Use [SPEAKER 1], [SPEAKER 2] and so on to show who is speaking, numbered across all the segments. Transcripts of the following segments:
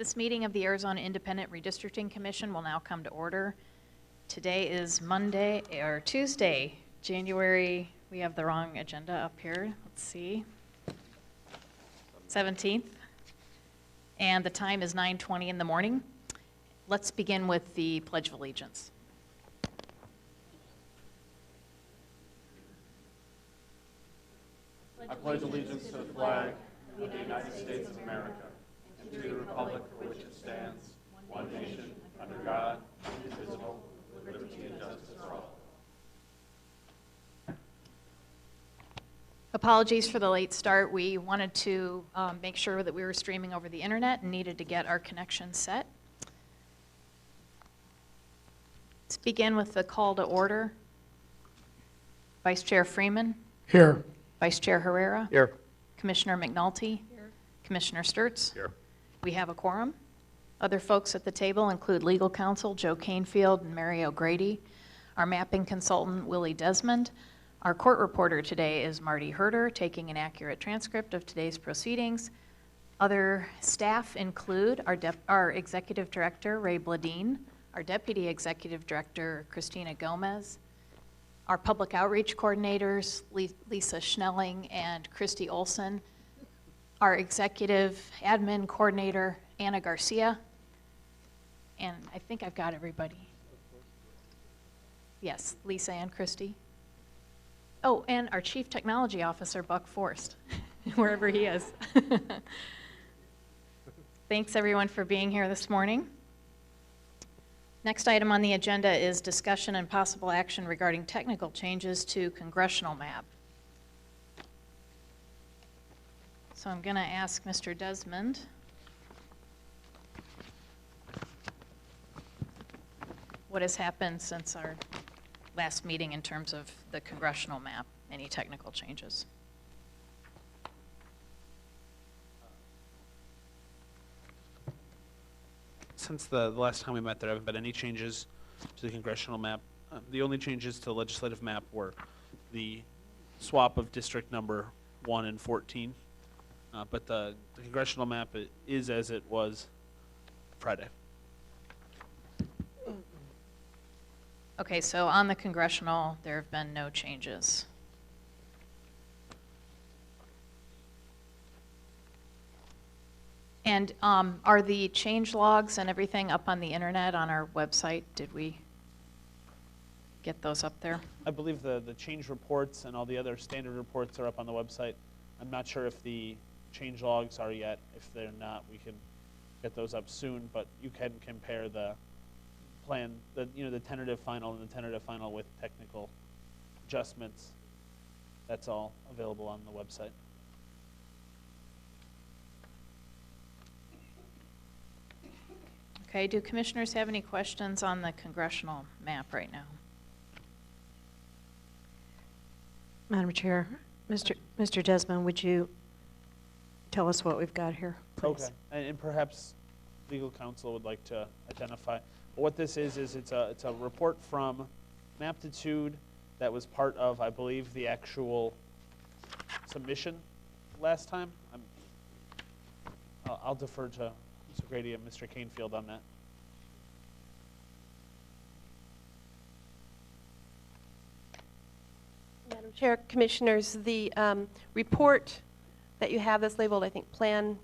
[SPEAKER 1] This meeting of the Arizona Independent Redistricting Commission will now come to order. Today is Tuesday, January, we have the wrong agenda up here, let's see, 17th, and the time is 9:20 in the morning. Let's begin with the Pledge of Allegiance.
[SPEAKER 2] I pledge allegiance to the flag of the United States of America and to the republic for which it stands, one nation, under God, indivisible, with liberty and justice for all.
[SPEAKER 1] Apologies for the late start. We wanted to make sure that we were streaming over the internet and needed to get our connection set. Let's begin with the call to order. Vice Chair Freeman.
[SPEAKER 3] Here.
[SPEAKER 1] Vice Chair Herrera.
[SPEAKER 3] Here.
[SPEAKER 1] Commissioner McNulty. Here. Commissioner Sturts.
[SPEAKER 3] Here.
[SPEAKER 1] We have a quorum. Other folks at the table include legal counsel Joe Canefield and Mary O'Grady, our mapping consultant Willie Desmond. Our court reporter today is Marty Herder, taking an accurate transcript of today's proceedings. Other staff include our Executive Director, Ray Bladine, our Deputy Executive Director, Christina Gomez, our Public Outreach Coordinators, Lisa Schnelling and Christy Olson, our Executive Admin Coordinator, Anna Garcia, and I think I've got everybody. Yes, Lisa and Christy. Oh, and our Chief Technology Officer, Buck Forst, wherever he is. Thanks everyone for being here this morning. Next item on the agenda is discussion and possible action regarding technical changes to congressional map. So I'm going to ask Mr. Desmond what has happened since our last meeting in terms of the congressional map, any technical changes.
[SPEAKER 4] Since the last time we met, there haven't been any changes to the congressional map. The only changes to the legislative map were the swap of district number 1 and 14. But the congressional map is as it was Friday.
[SPEAKER 1] Okay, so on the congressional, there have been no changes. And are the change logs and everything up on the internet on our website? Did we get those up there?
[SPEAKER 4] I believe the change reports and all the other standard reports are up on the website. I'm not sure if the change logs are yet. If they're not, we can get those up soon, but you can compare the plan, the tentative final and the tentative final with technical adjustments. That's all available on the website.
[SPEAKER 1] Okay, do commissioners have any questions on the congressional map right now?
[SPEAKER 5] Madam Chair, Mr. Desmond, would you tell us what we've got here, please?
[SPEAKER 4] Okay, and perhaps legal counsel would like to identify. But what this is it's a report from Maptitude that was part of, I believe, the actual submission last time. I'll defer to Mr. Grady and Mr. Canefield on that.
[SPEAKER 6] Madam Chair, Commissioners, the report that you have that's labeled, I think, Plan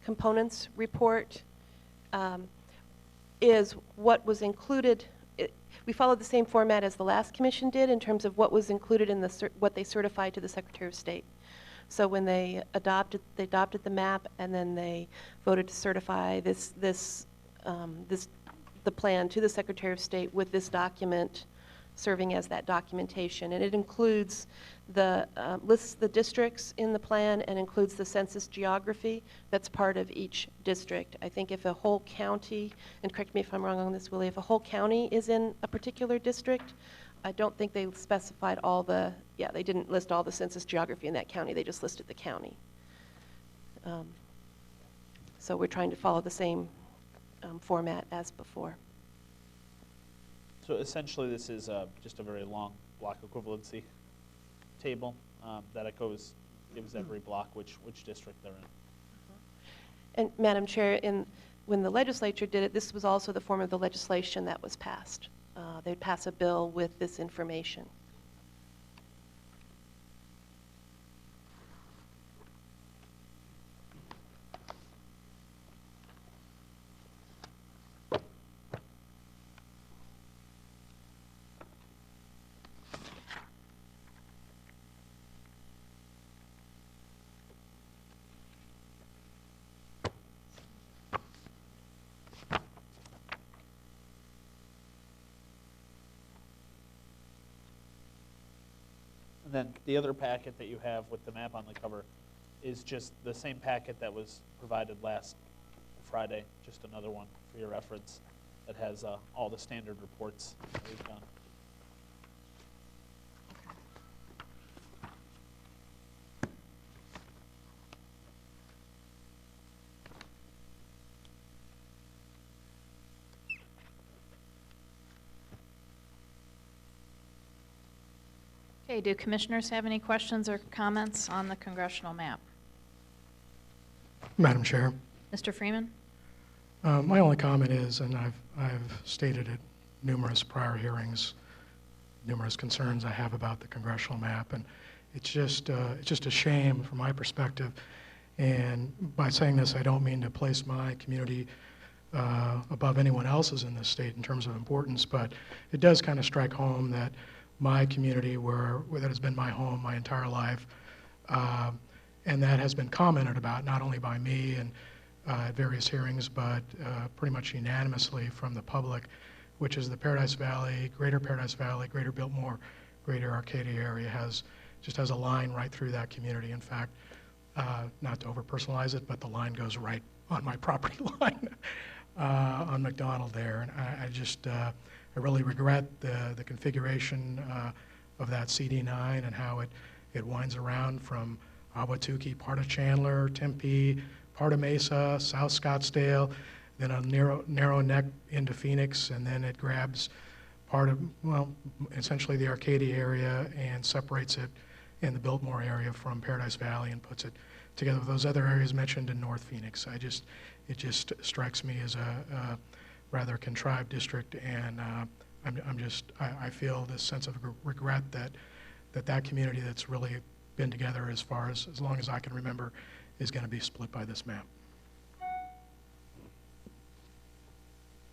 [SPEAKER 6] Components Report, is what was included. We followed the same format as the last commission did in terms of what was included in what they certified to the Secretary of State. So when they adopted the map, and then they voted to certify the plan to the Secretary of State with this document serving as that documentation. And it includes lists the districts in the plan and includes the census geography that's part of each district. I think if a whole county, and correct me if I'm wrong on this, Willie, if a whole county is in a particular district, I don't think they specified they didn't list all the census geography in that county, they just listed the county. So we're trying to follow the same format as before.
[SPEAKER 4] So essentially this is just a very long block equivalency table that gives every block which district they're in.
[SPEAKER 6] And Madam Chair, in when the legislature did it, this was also the form of the legislation that was passed. They'd pass a bill with this information.
[SPEAKER 4] And then the other packet that you have with the map on the cover is just the same packet that was provided last Friday, just another one for your reference that has all the standard reports that we've done.
[SPEAKER 1] Okay, do commissioners have any questions or comments on the congressional map?
[SPEAKER 3] Madam Chair,
[SPEAKER 1] Mr. Freeman?
[SPEAKER 3] my only comment is, and I've stated at numerous prior hearings, numerous concerns I have about the congressional map, and it's just a shame from my perspective. And by saying this, I don't mean to place my community above anyone else's in this state in terms of importance, but it does kind of strike home that my community, where that has been my home my entire life, and that has been commented about not only by me and at various hearings, but pretty much unanimously from the public, which is the Paradise Valley, Greater Biltmore, Greater Arcadia area just has a line right through that community. In fact, not to over-personalize it, but the line goes right on my property line on McDonald there. And I really regret the configuration of that CD9 and how it winds around from Ahwatukee, part of Chandler, Tempe, part of Mesa, South Scottsdale, then a narrow neck into Phoenix, and then it grabs part of, well, essentially the Arcadia area and separates it in the Biltmore area from Paradise Valley and puts it together with those other areas mentioned in North Phoenix. It just strikes me as a rather contrived district, and I feel this sense of regret that community that's really been together as long as I can remember is going to be split by this map.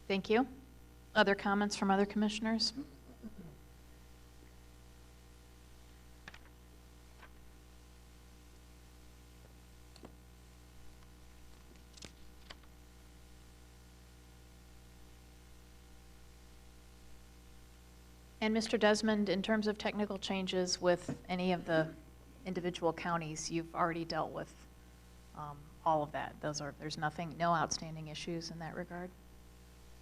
[SPEAKER 1] Thank you. Other comments from other commissioners? And Mr. Desmond, in terms of technical changes with any of the individual counties, you've already dealt with all of that. There's no outstanding issues in that regard?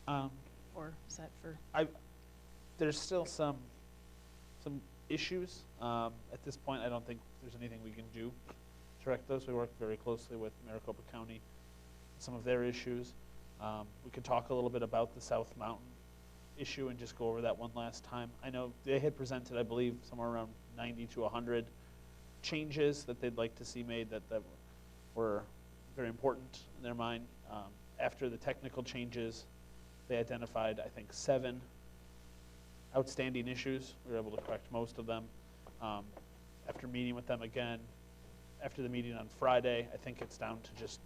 [SPEAKER 1] Or is that for?
[SPEAKER 4] There's still some issues. At this point, I don't think there's anything we can do to correct those. We work very closely with Maricopa County, some of their issues. We could talk a little bit about the South Mountain issue and just go over that one last time. I know they had presented, I believe, somewhere around 90 to 100 changes that they'd like to see made that were very important in their mind. After the technical changes, they identified, I think, 7 outstanding issues. We were able to correct most of them. After meeting with them again, after the meeting on Friday, I think it's down to just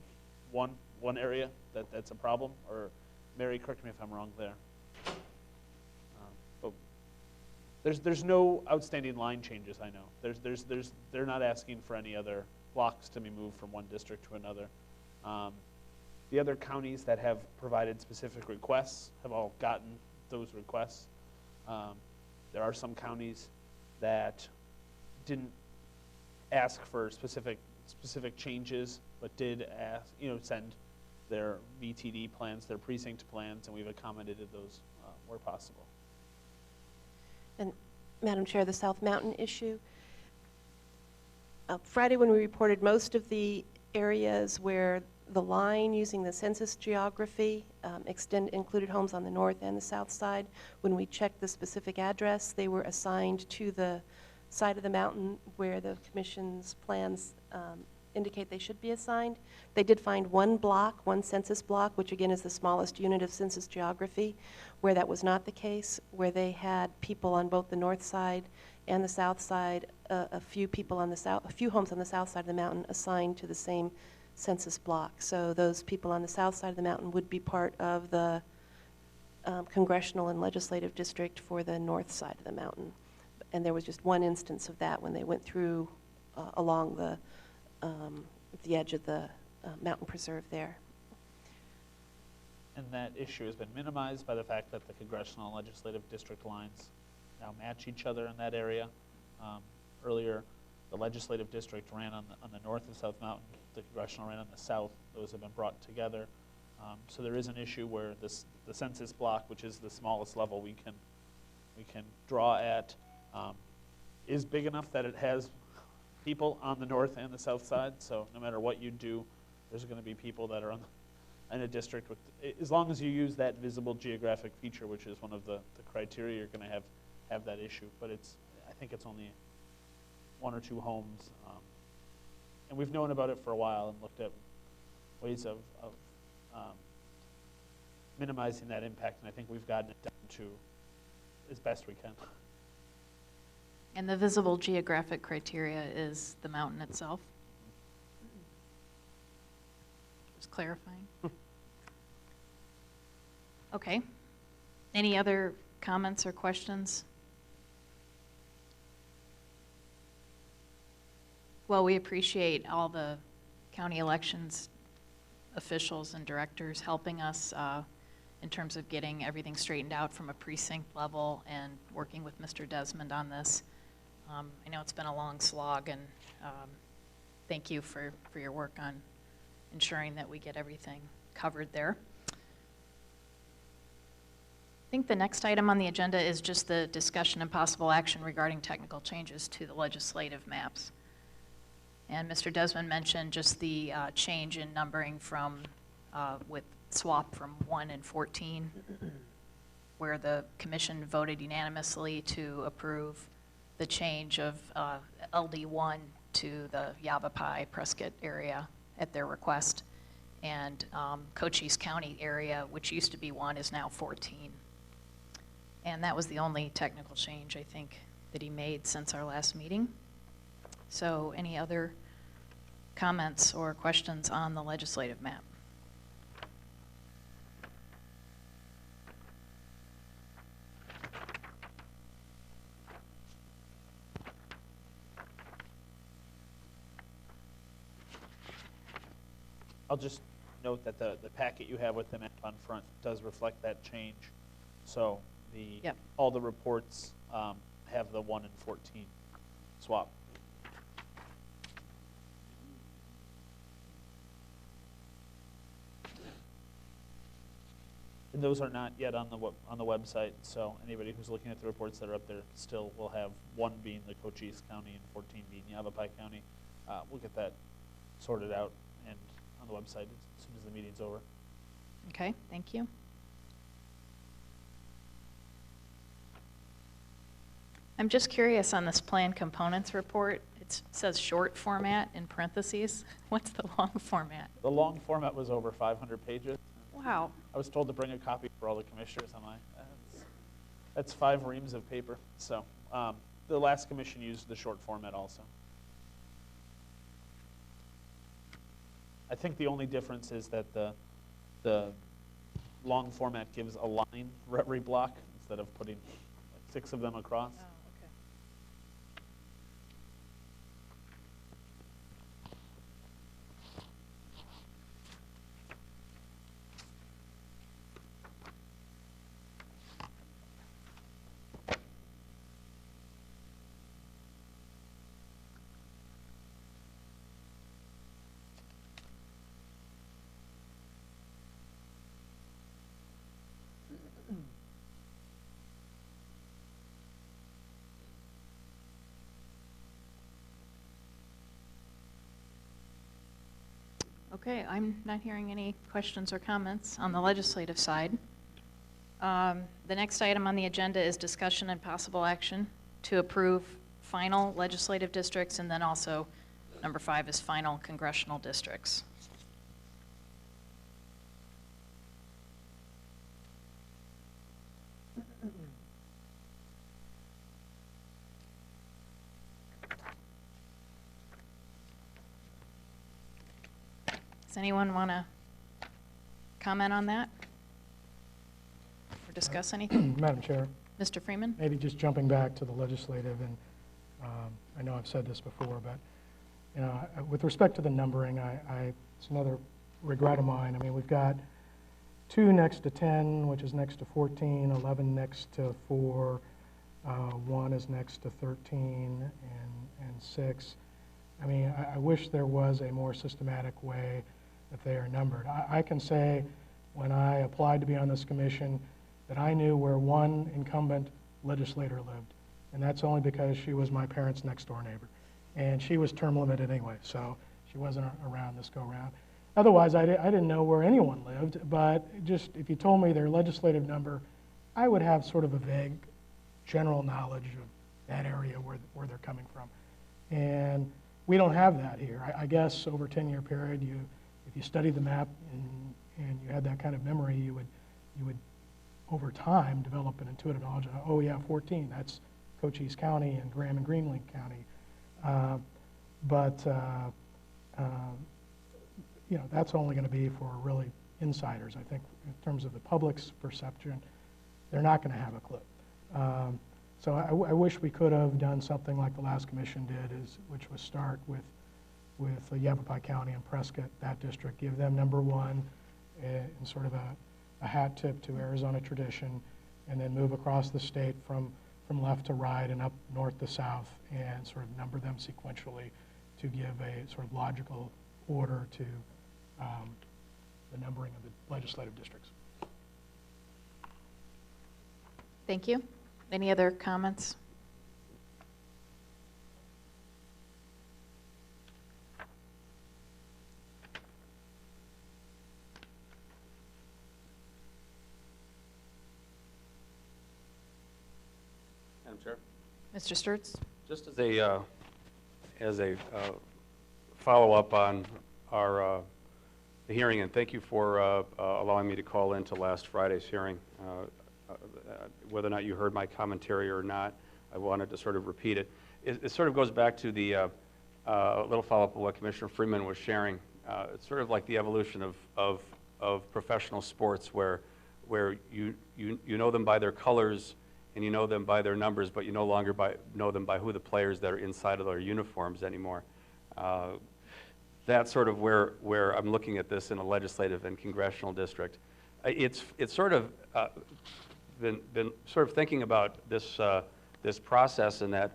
[SPEAKER 4] one area that's a problem. Or Mary, correct me if I'm wrong there. But there's no outstanding line changes, I know. They're not asking for any other blocks to be moved from one district to another. The other counties that have provided specific requests have all gotten those requests. There are some counties that didn't ask for specific changes, but did ask, send their VTD plans, their precinct plans, and we've accommodated those where possible.
[SPEAKER 6] And Madam Chair, the South Mountain issue. Friday, when we reported most of the areas where the line using the census geography included homes on the north and the south side, when we checked the specific address, they were assigned to the side of the mountain where the commission's plans indicate they should be assigned. They did find one block, one census block, which again is the smallest unit of census geography, where that was not the case, where they had people on both the north side and the south side, a few homes on the south side of the mountain assigned to the same census block. So those people on the south side of the mountain would be part of the congressional and legislative district for the north side of the mountain. And there was just one instance of that when they went through along the edge of the mountain preserve there.
[SPEAKER 4] And that issue has been minimized by the fact that the congressional and legislative district lines now match each other in that area. Earlier, the legislative district ran on the north and south mountain. The congressional ran on the south. Those have been brought together. So there is an issue where the census block, which is the smallest level we can draw at, is big enough that it has people on the north and the south side. So no matter what you do, there's going to be people that are in a district with, as long as you use that visible geographic feature, which is one of the criteria, you're going to have that issue. But I think it's only one or two homes. And we've known about it for a while and looked at ways of minimizing that impact, and I think we've gotten it down to as best we can.
[SPEAKER 1] And the visible geographic criteria is the mountain itself? Just clarifying. Okay. Any other comments or questions? Well, we appreciate all the county elections officials and directors helping us in terms of getting everything straightened out from a precinct level and working with Mr. Desmond on this. I know it's been a long slog, and thank you for your work on ensuring that we get everything covered there. I think the next item on the agenda is just the discussion and possible action regarding technical changes to the legislative maps. And Mr. Desmond mentioned just the change in numbering from, with swap from 1 and 14, where the commission voted unanimously to approve the change of LD1 to the Yavapai Prescott area at their request. And Cochise County area, which used to be 1, is now 14. And that was the only technical change, I think, that he made since our last meeting. So any other comments or questions on the legislative map?
[SPEAKER 4] I'll just note that the packet you have with the map on front does reflect that change. So all the reports have the 1 and 14 swap. And those are not yet on the website, so anybody who's looking at the reports that are up there still will have 1 being the Cochise County and 14 being Yavapai County. We'll get that sorted out and on the website as soon as the meeting's over.
[SPEAKER 1] Okay, thank you. I'm just curious on this plan components report. It says short format in parentheses. What's the long format?
[SPEAKER 4] The long format was over 500 pages.
[SPEAKER 1] Wow.
[SPEAKER 4] I was told to bring a copy for all the commissioners. I'm like, that's 5 reams of paper. So the last commission used the short format also. I think the only difference is that the long format gives a line for every block instead of putting like 6 of them across.
[SPEAKER 1] Oh, okay. Okay, I'm not hearing any questions or comments on the legislative side. The next item on the agenda is discussion and possible action to approve final legislative districts and then also Number 5 is final congressional districts. Does anyone want to comment on that or discuss anything?
[SPEAKER 3] Madam Chair,
[SPEAKER 1] Mr. Freeman?
[SPEAKER 3] maybe just jumping back to the legislative, and I know I've said this before, but you know, with respect to the numbering, it's another regret of mine. I mean, we've got 2 next to 10, which is next to 14, 11 next to 4, 1 is next to 13, and 6. I mean, I wish there was a more systematic way that they are numbered. I can say when I applied to be on this commission that I knew where one incumbent legislator lived, and that's only because she was my parents' next door neighbor. And she was term limited anyway, so she wasn't around this go round. Otherwise, I didn't know where anyone lived, but just if you told me their legislative number, I would have sort of a vague general knowledge of that area where they're coming from. And we don't have that here. I guess over a 10-year period, if you study the map and you had that kind of memory, you would over time develop an intuitive knowledge of, oh yeah, 14, that's Cochise County and Graham and Greenlink County. You know, that's only going to be for really insiders. I think in terms of the public's perception, they're not going to have a clue. So I wish we could have done something like the last commission did, which was start with Yavapai County and Prescott, that district, give them number 1 and sort of a hat tip to Arizona tradition, and then move across the state from left to right and up north to south and sort of number them sequentially to give a sort of logical order to the numbering of the legislative districts.
[SPEAKER 1] Thank you. Any other comments?
[SPEAKER 2] Madam Chair?
[SPEAKER 1] Mr. Sturts?
[SPEAKER 2] Just as a follow-up on our the hearing, and thank you for allowing me to call into last Friday's hearing. Whether or not you heard my commentary or not, I wanted to sort of repeat it. It sort of goes back to the little follow-up of what Commissioner Freeman was sharing. It's sort of like the evolution of professional sports, where you know them by their colors and you know them by their numbers, but you no longer know them by who the players that are inside of their uniforms anymore. That's sort of where I'm looking at this in a legislative and congressional district. It's sort of been sort of thinking about this this process, in that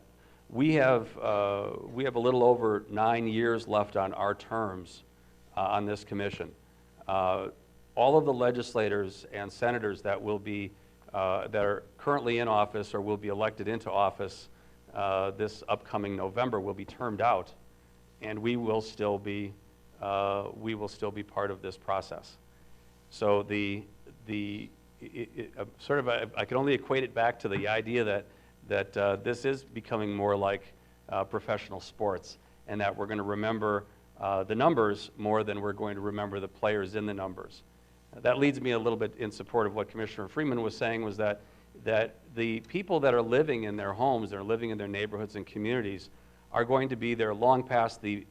[SPEAKER 2] we have a little over 9 years left on our terms on this commission. All of the legislators and senators that will be that are currently in office or will be elected into office this upcoming November will be termed out, and we will still be part of this process. So I can only equate it back to the idea that this is becoming more like professional sports, and that we're going to remember the numbers more than we're going to remember the players in the numbers. That leads me a little bit in support of what Commissioner Freeman was saying, was that the people that are living in their homes, that are living in their neighborhoods and communities, are going to be there long past the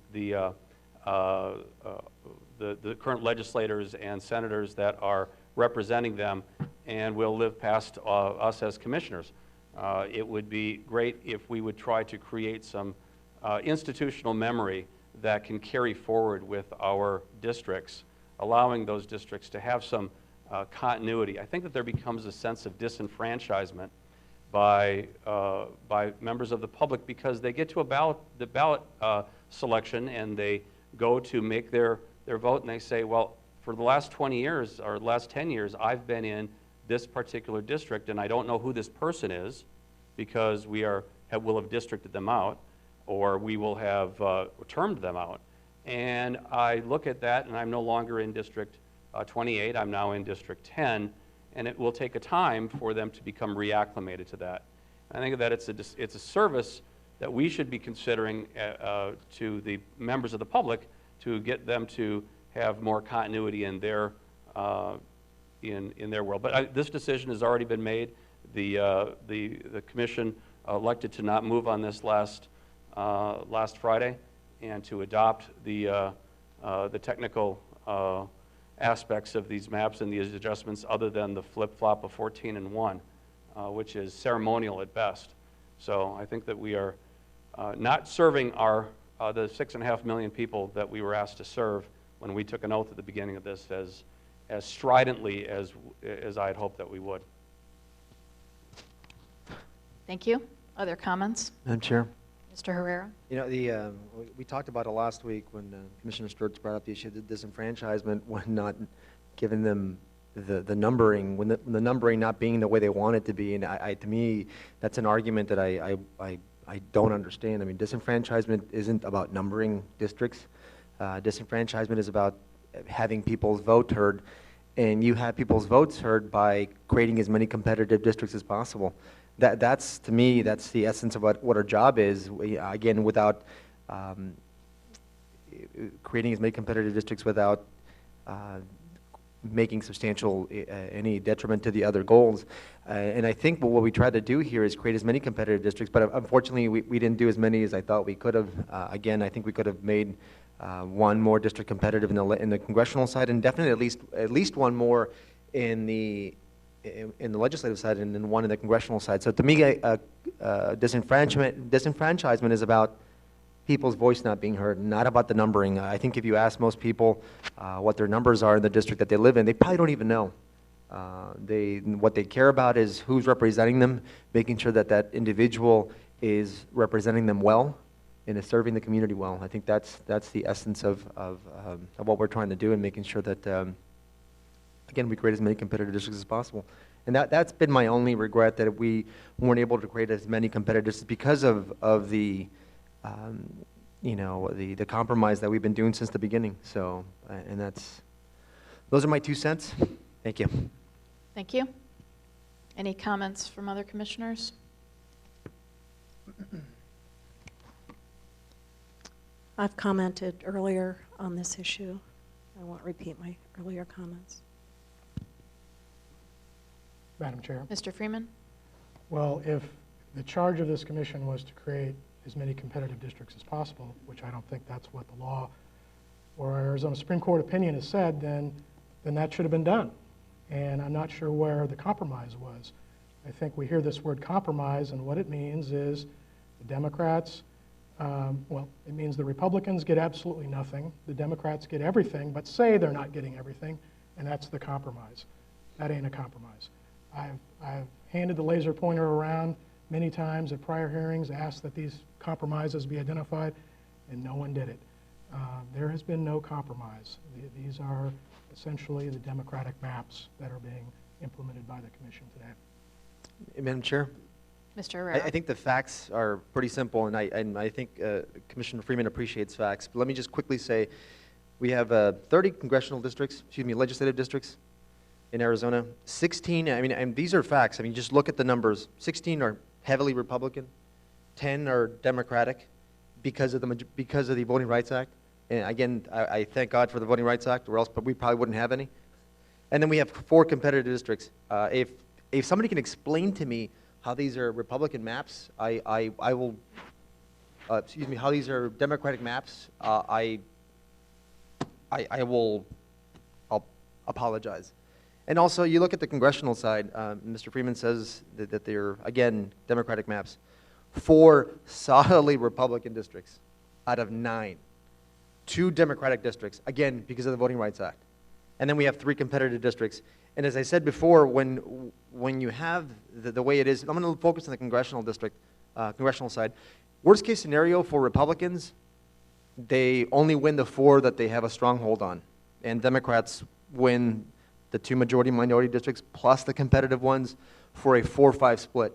[SPEAKER 2] current legislators and senators that are representing them, and will live past us as commissioners. It would be great if we would try to create some institutional memory that can carry forward with our districts, allowing those districts to have some continuity. I think that there becomes a sense of disenfranchisement by members of the public, because they get to the ballot selection, and they go to make their vote, and they say, well, for the last 20 years or last 10 years, I've been in this particular district, and I don't know who this person is, because we will have districted them out, or we will have termed them out. And I look at that, and I'm no longer in District 28, I'm now in District 10, and it will take a time for them to become reacclimated to that. I think that it's a service that we should be considering to the members of the public to get them to have more continuity in their in their world. But this decision has already been made. The commission elected to not move on this last Friday, and to adopt the technical aspects of these maps and these adjustments, other than the flip-flop of 14 and 1, which is ceremonial at best. So I think that we are not serving the 6.5 million people that we were asked to serve when we took an oath at the beginning of this as stridently as I had hoped that we would.
[SPEAKER 1] Thank you. Other comments?
[SPEAKER 7] Madam Chair.
[SPEAKER 1] Mr. Herrera?
[SPEAKER 7] You know, we talked about it last week when Commissioner Sturts brought up the issue of the disenfranchisement when not giving them the numbering, when the numbering not being the way they want it to be. And to me, that's an argument that I don't understand. I mean, disenfranchisement isn't about numbering districts. Disenfranchisement is about having people's vote heard, and you have people's votes heard by creating as many competitive districts as possible. That's, to me, that's the essence of what our job is. Again, without creating as many competitive districts without making substantial any detriment to the other goals. And I think what we tried to do here is create as many competitive districts, but unfortunately we didn't do as many as I thought we could have. Again, I think we could have made one more district competitive in the congressional side, and definitely at least one more in the legislative side, and then one in the congressional side. So to me, disenfranchisement is about people's voice not being heard, not about the numbering. I think if you ask most people what their numbers are in the district that they live in, they probably don't even know. What they care about is who's representing them, making sure that that individual is representing them well and is serving the community well. I think that's the essence of what we're trying to do, and making sure that again, we create as many competitive districts as possible. And that's been my only regret, that we weren't able to create as many competitive districts because of the you know, the compromise that we've been doing since the beginning. So, and those are my 2 cents. Thank you.
[SPEAKER 1] Thank you. Any comments from other commissioners?
[SPEAKER 5] I've commented earlier on this issue. I won't repeat my earlier comments.
[SPEAKER 3] Madam Chair.
[SPEAKER 1] Mr. Freeman?
[SPEAKER 3] Well, if the charge of this commission was to create as many competitive districts as possible, which I don't think that's what the law or our Arizona Supreme Court opinion has said, then that should have been done. And I'm not sure where the compromise was. I think we hear this word compromise, and what it means is the Democrats, well, it means the Republicans get absolutely nothing, the Democrats get everything, but say they're not getting everything, and that's the compromise. That ain't a compromise. I've handed the laser pointer around many times at prior hearings, asked that these compromises be identified, and no one did it. There has been no compromise. These are essentially the Democratic maps that are being implemented by the commission today.
[SPEAKER 7] Madam Chair?
[SPEAKER 1] Mr. Herrera?
[SPEAKER 7] I think the facts are pretty simple, and I think Commissioner Freeman appreciates facts. But let me just quickly say, we have 30 congressional districts, legislative districts in Arizona. 16, I mean, and these are facts. I mean, just look at the numbers. 16 are heavily Republican, 10 are Democratic because of the Voting Rights Act. And again, I thank God for the Voting Rights Act, or else we probably wouldn't have any. And then we have 4 competitive districts. If somebody can explain to me how these are Republican maps, I will, excuse me, how these are Democratic maps, I'll apologize. And also, you look at the congressional side, Mr. Freeman says that they're, again, Democratic maps. 4 solidly Republican districts out of 9. 2 Democratic districts, again, because of the Voting Rights Act. And then we have 3 competitive districts. And as I said before, when you have the way it is, I'm going to focus on the congressional district, congressional side. Worst case scenario for Republicans, they only win the 4 that they have a stronghold on. And Democrats win the 2 majority-minority districts plus the competitive ones for a 4-5 split.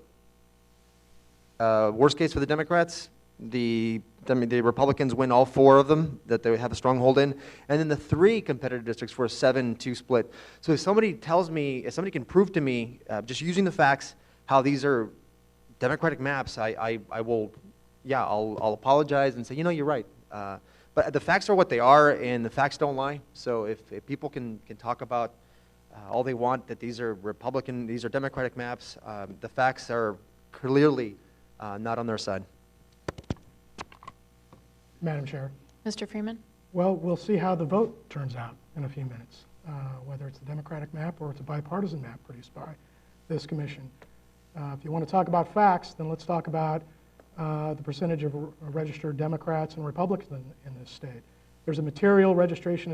[SPEAKER 7] Worst case for the Democrats, the Republicans win all 4 of them that they have a stronghold in, and then the 3 competitive districts for a 7-2 split. So if somebody tells me, if somebody can prove to me, just using the facts, how these are Democratic maps, I will yeah, I'll apologize and say, you know, you're right. But the facts are what they are, and the facts don't lie. So if people can talk about all they want, that these are Republican, these are Democratic maps, the facts are clearly not on their side.
[SPEAKER 3] Madam Chair.
[SPEAKER 1] Mr. Freeman?
[SPEAKER 3] Well, we'll see how the vote turns out in a few minutes, whether it's a Democratic map or it's a bipartisan map produced by this commission. If you want to talk about facts, then let's talk about the percentage of registered Democrats and Republicans in this state. There's a material registration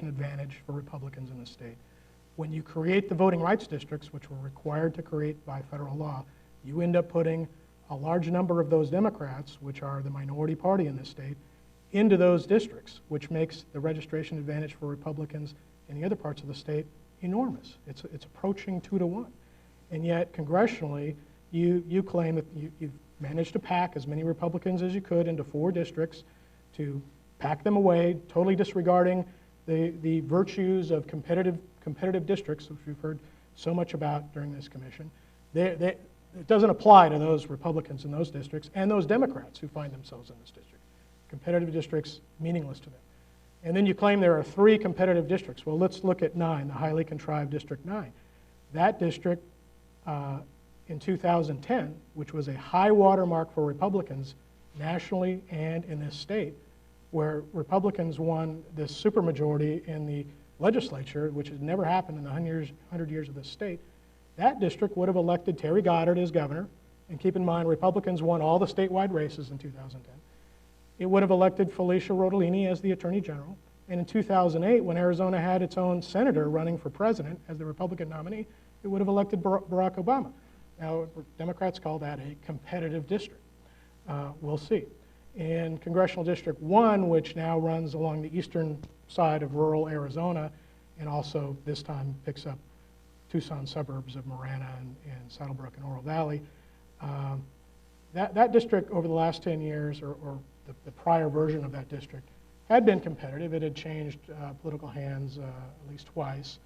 [SPEAKER 3] advantage for Republicans in this state. When you create the voting rights districts, which we're required to create by federal law, you end up putting a large number of those Democrats, which are the minority party in this state, into those districts, which makes the registration advantage for Republicans in the other parts of the state enormous. It's approaching 2 to 1. And yet, congressionally, you claim that you've managed to pack as many Republicans as you could into 4 districts, to pack them away, totally disregarding the virtues of competitive districts, which we've heard so much about during this commission. It doesn't apply to those Republicans in those districts and those Democrats who find themselves in this district. Competitive districts, meaningless to them. And then you claim there are 3 competitive districts. Well, let's look at 9, the highly contrived District 9. That district in 2010, which was a high watermark for Republicans nationally and in this state, where Republicans won this supermajority in the legislature, which has never happened in the 100 years of this state, that district would have elected Terry Goddard as governor. And keep in mind, Republicans won all the statewide races in 2010. It would have elected Felicia Rodolini as the attorney general. And in 2008, when Arizona had its own senator running for president as the Republican nominee, it would have elected Barack Obama. Now, Democrats call that a competitive district. We'll see. In Congressional District 1, which now runs along the eastern side of rural Arizona, and also this time picks up Tucson suburbs of Marana and Saddlebrook and Oro Valley, that district over the last 10 years, or the prior version of that district, had been competitive. It had changed political hands at least twice.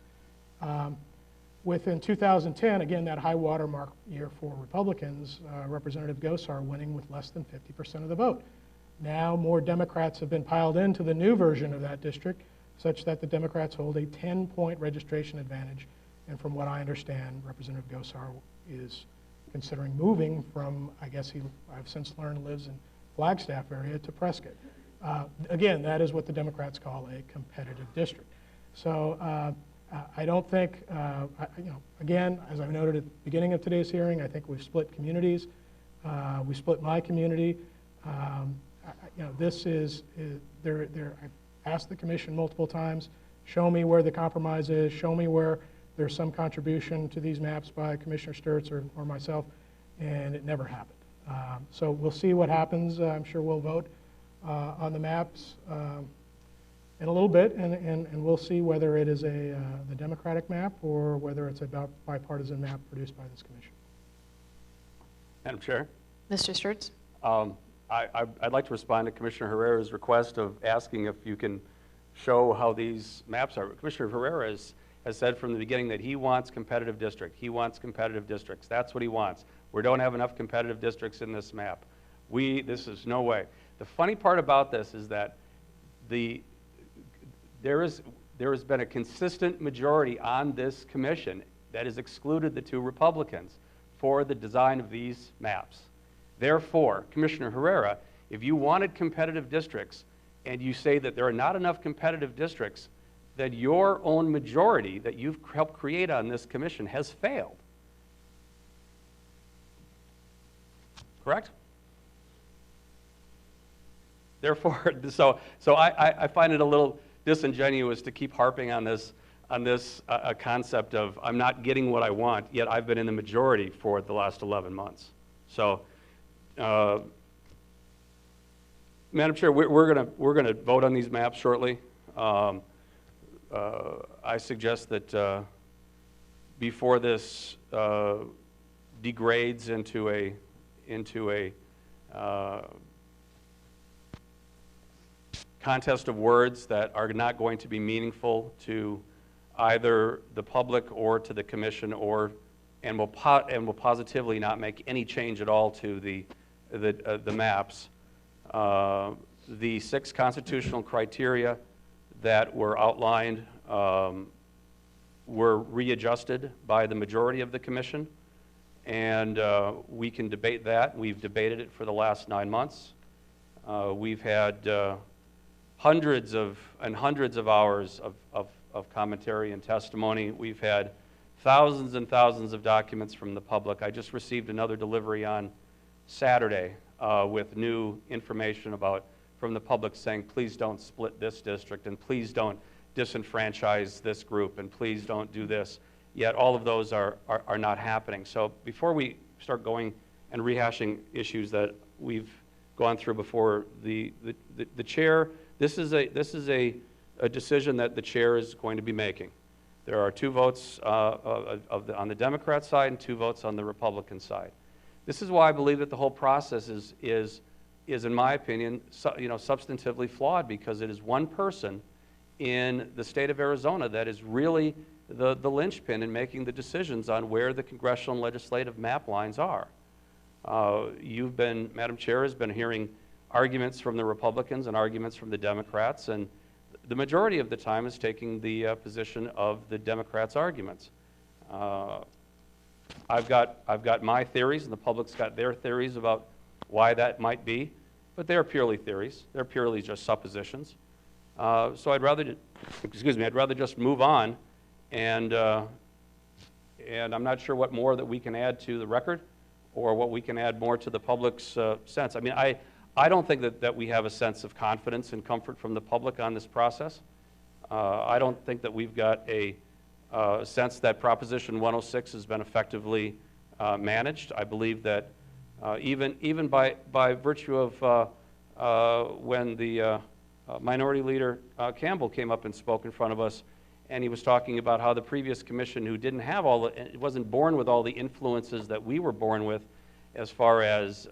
[SPEAKER 3] Within 2010, again, that high watermark year for Republicans, Representative Gosar winning with less than 50% of the vote. Now more Democrats have been piled into the new version of that district, such that the Democrats hold a 10-point registration advantage. And from what I understand, Representative Gosar is considering moving from, I guess I've since learned lives in Flagstaff area, to Prescott. Again, that is what the Democrats call a competitive district. So I don't think, again, as I noted at the beginning of today's hearing, I think we've split communities. We split my community. This is, I've asked the commission multiple times, show me where the compromise is, show me where there's some contribution to these maps by Commissioner Sturts or myself, and it never happened. So we'll see what happens. I'm sure we'll vote on the maps in a little bit, and we'll see whether it is the Democratic map or whether it's a bipartisan map produced by this commission.
[SPEAKER 2] Madam Chair?
[SPEAKER 1] Mr. Sturts?
[SPEAKER 2] I'd like to respond to Commissioner Herrera's request of asking if you can show how these maps are. Commissioner Herrera has said from the beginning that he wants competitive district. He wants competitive districts. That's what he wants. We don't have enough competitive districts in this map. This is no way. The funny part about this is that there has been a consistent majority on this commission that has excluded the 2 Republicans for the design of these maps. Therefore, Commissioner Herrera, if you wanted competitive districts and you say that there are not enough competitive districts, then your own majority that you've helped create on this commission has failed. Correct? Therefore, so I find it a little disingenuous to keep harping on this concept of I'm not getting what I want, yet I've been in the majority for the last 11 months. So, Madam Chair, we're gonna vote on these maps shortly. I suggest that before this degrades into a contest of words that are not going to be meaningful to either the public or to the commission, and will positively not make any change at all to the maps, the 6 constitutional criteria that were outlined were readjusted by the majority of the commission, and we can debate that. We've debated it for the last 9 months. We've had hundreds of hours of commentary and testimony. We've had thousands and thousands of documents from the public. I just received another delivery on Saturday with new information from the public saying, please don't split this district, and please don't disenfranchise this group, and please don't do this. Yet all of those are not happening. So before we start going and rehashing issues that we've gone through before the chair, this is a decision that the chair is going to be making. There are 2 votes on the Democrat side and 2 votes on the Republican side. This is why I believe that the whole process is in my opinion, substantively flawed, because it is one person in the state of Arizona that is really the linchpin in making the decisions on where the congressional and legislative map lines are. Madam Chair, has been hearing arguments from the Republicans and arguments from the Democrats, and the majority of the time is taking the position of the Democrats' arguments. I've got my theories, and the public's got their theories about why that might be, but they're purely theories. They're purely just suppositions. So I'd rather just move on, and I'm not sure what more that we can add to the record, or what we can add more to the public's sense. I mean, I don't think that we have a sense of confidence and comfort from the public on this process. I don't think that we've got a sense that Proposition 106 has been effectively managed. I believe that even by virtue of when the Minority Leader Campbell came up and spoke in front of us, and he was talking about how the previous commission, who didn't have it wasn't born with all the influences that we were born with, as far as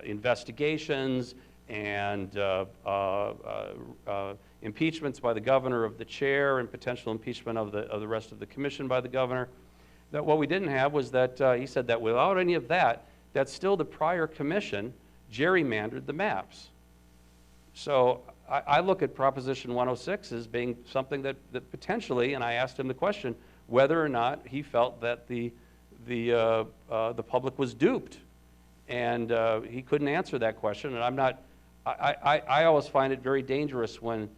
[SPEAKER 2] investigations and impeachments by the governor of the chair, and potential impeachment of the rest of the commission by the governor. That what we didn't have was that he said that without any of that, that still the prior commission gerrymandered the maps. So I look at Proposition 106 as being something that potentially, and I asked him the question, whether or not he felt that the public was duped. And he couldn't answer that question, and I always find it very dangerous when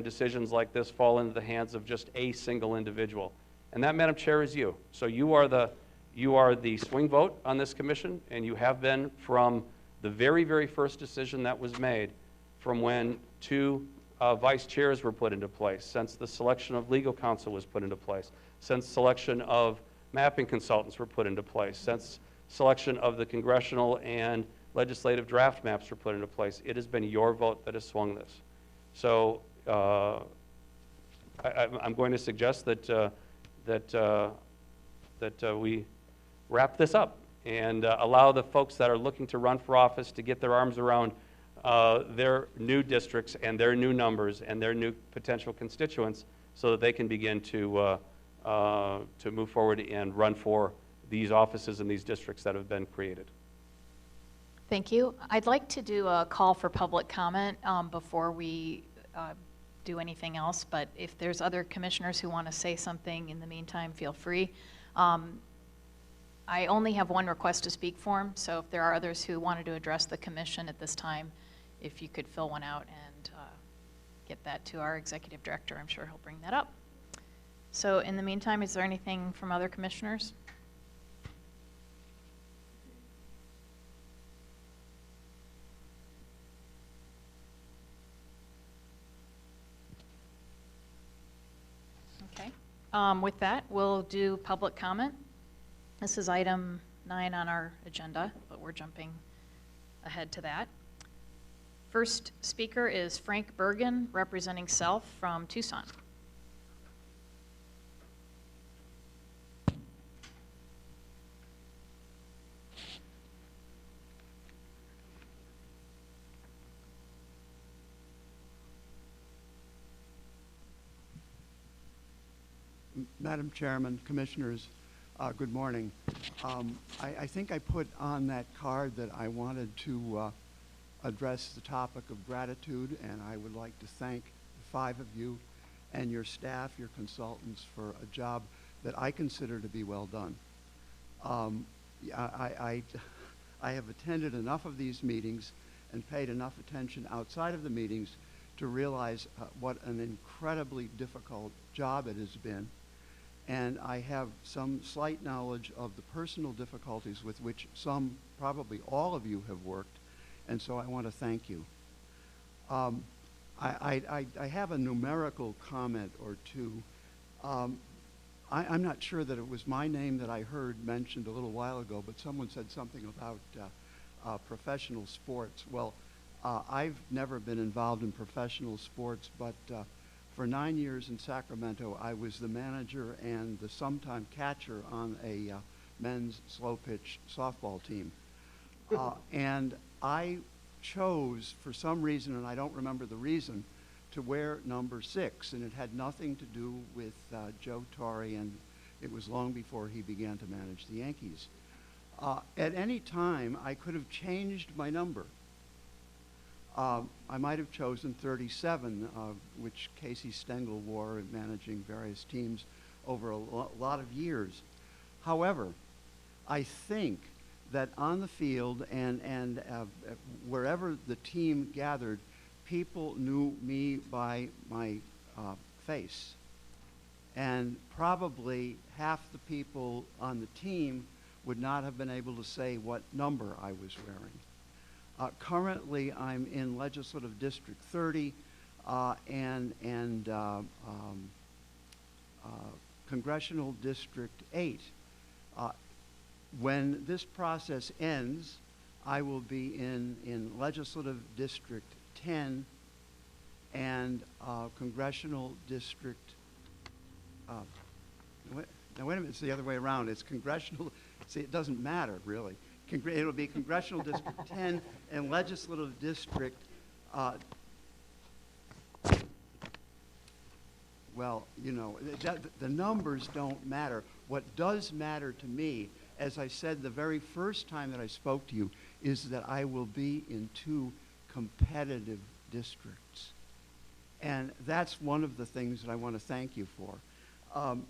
[SPEAKER 2] decisions like this fall into the hands of just a single individual. And that, Madam Chair, is you. So you are the swing vote on this commission, and you have been from the very, very first decision that was made, from when 2 vice chairs were put into place, since the selection of legal counsel was put into place, since selection of mapping consultants were put into place, since selection of the congressional and legislative draft maps were put into place. It has been your vote that has swung this. So I'm going to suggest that we wrap this up and allow the folks that are looking to run for office to get their arms around their new districts and their new numbers and their new potential constituents, so that they can begin to move forward and run for these offices in these districts that have been created.
[SPEAKER 1] Thank you. I'd like to do a call for public comment before we do anything else, but if there's other commissioners who want to say something in the meantime, feel free. I only have one request to speak form, so if there are others who wanted to address the commission at this time, if you could fill one out and get that to our executive director, I'm sure he'll bring that up. So in the meantime, is there anything from other commissioners? Okay. With that, we'll do public comment. This is item 9 on our agenda, but we're jumping ahead to that. First speaker is Frank Bergen, representing Self from Tucson.
[SPEAKER 8] Madam Chairman, Commissioners, Good morning. I think I put on that card that I wanted to address the topic of gratitude, and I would like to thank the 5 of you and your staff, your consultants, for a job that I consider to be well done. I have attended enough of these meetings and paid enough attention outside of the meetings to realize what an incredibly difficult job it has been. And I have some slight knowledge of the personal difficulties with which some, probably all of you have worked, and so I want to thank you. I have a numerical comment or two. I'm not sure that it was my name that I heard mentioned a little while ago, but someone said something about professional sports. Well, I've never been involved in professional sports, but for 9 years in Sacramento, I was the manager and the sometime catcher on a men's slow pitch softball team. And I chose, for some reason, and I don't remember the reason, to wear number 6, and it had nothing to do with Joe Torre, and it was long before he began to manage the Yankees. At any time, I could have changed my number. I might have chosen 37, which Casey Stengel wore managing various teams over a lot of years. However, I think that on the field and wherever the team gathered, people knew me by my face. And probably half the people on the team would not have been able to say what number I was wearing. Currently, I'm in Legislative District 30 and Congressional District 8. When this process ends, I will be in Legislative District 10 and Congressional District, now wait a minute, it's the other way around. It's Congressional, see, it doesn't matter really. It'll be Congressional District 10 and Legislative District, well, you know, the numbers don't matter. What does matter to me, as I said the very first time that I spoke to you, is that I will be in 2 competitive districts. And that's one of the things that I want to thank you for. I'm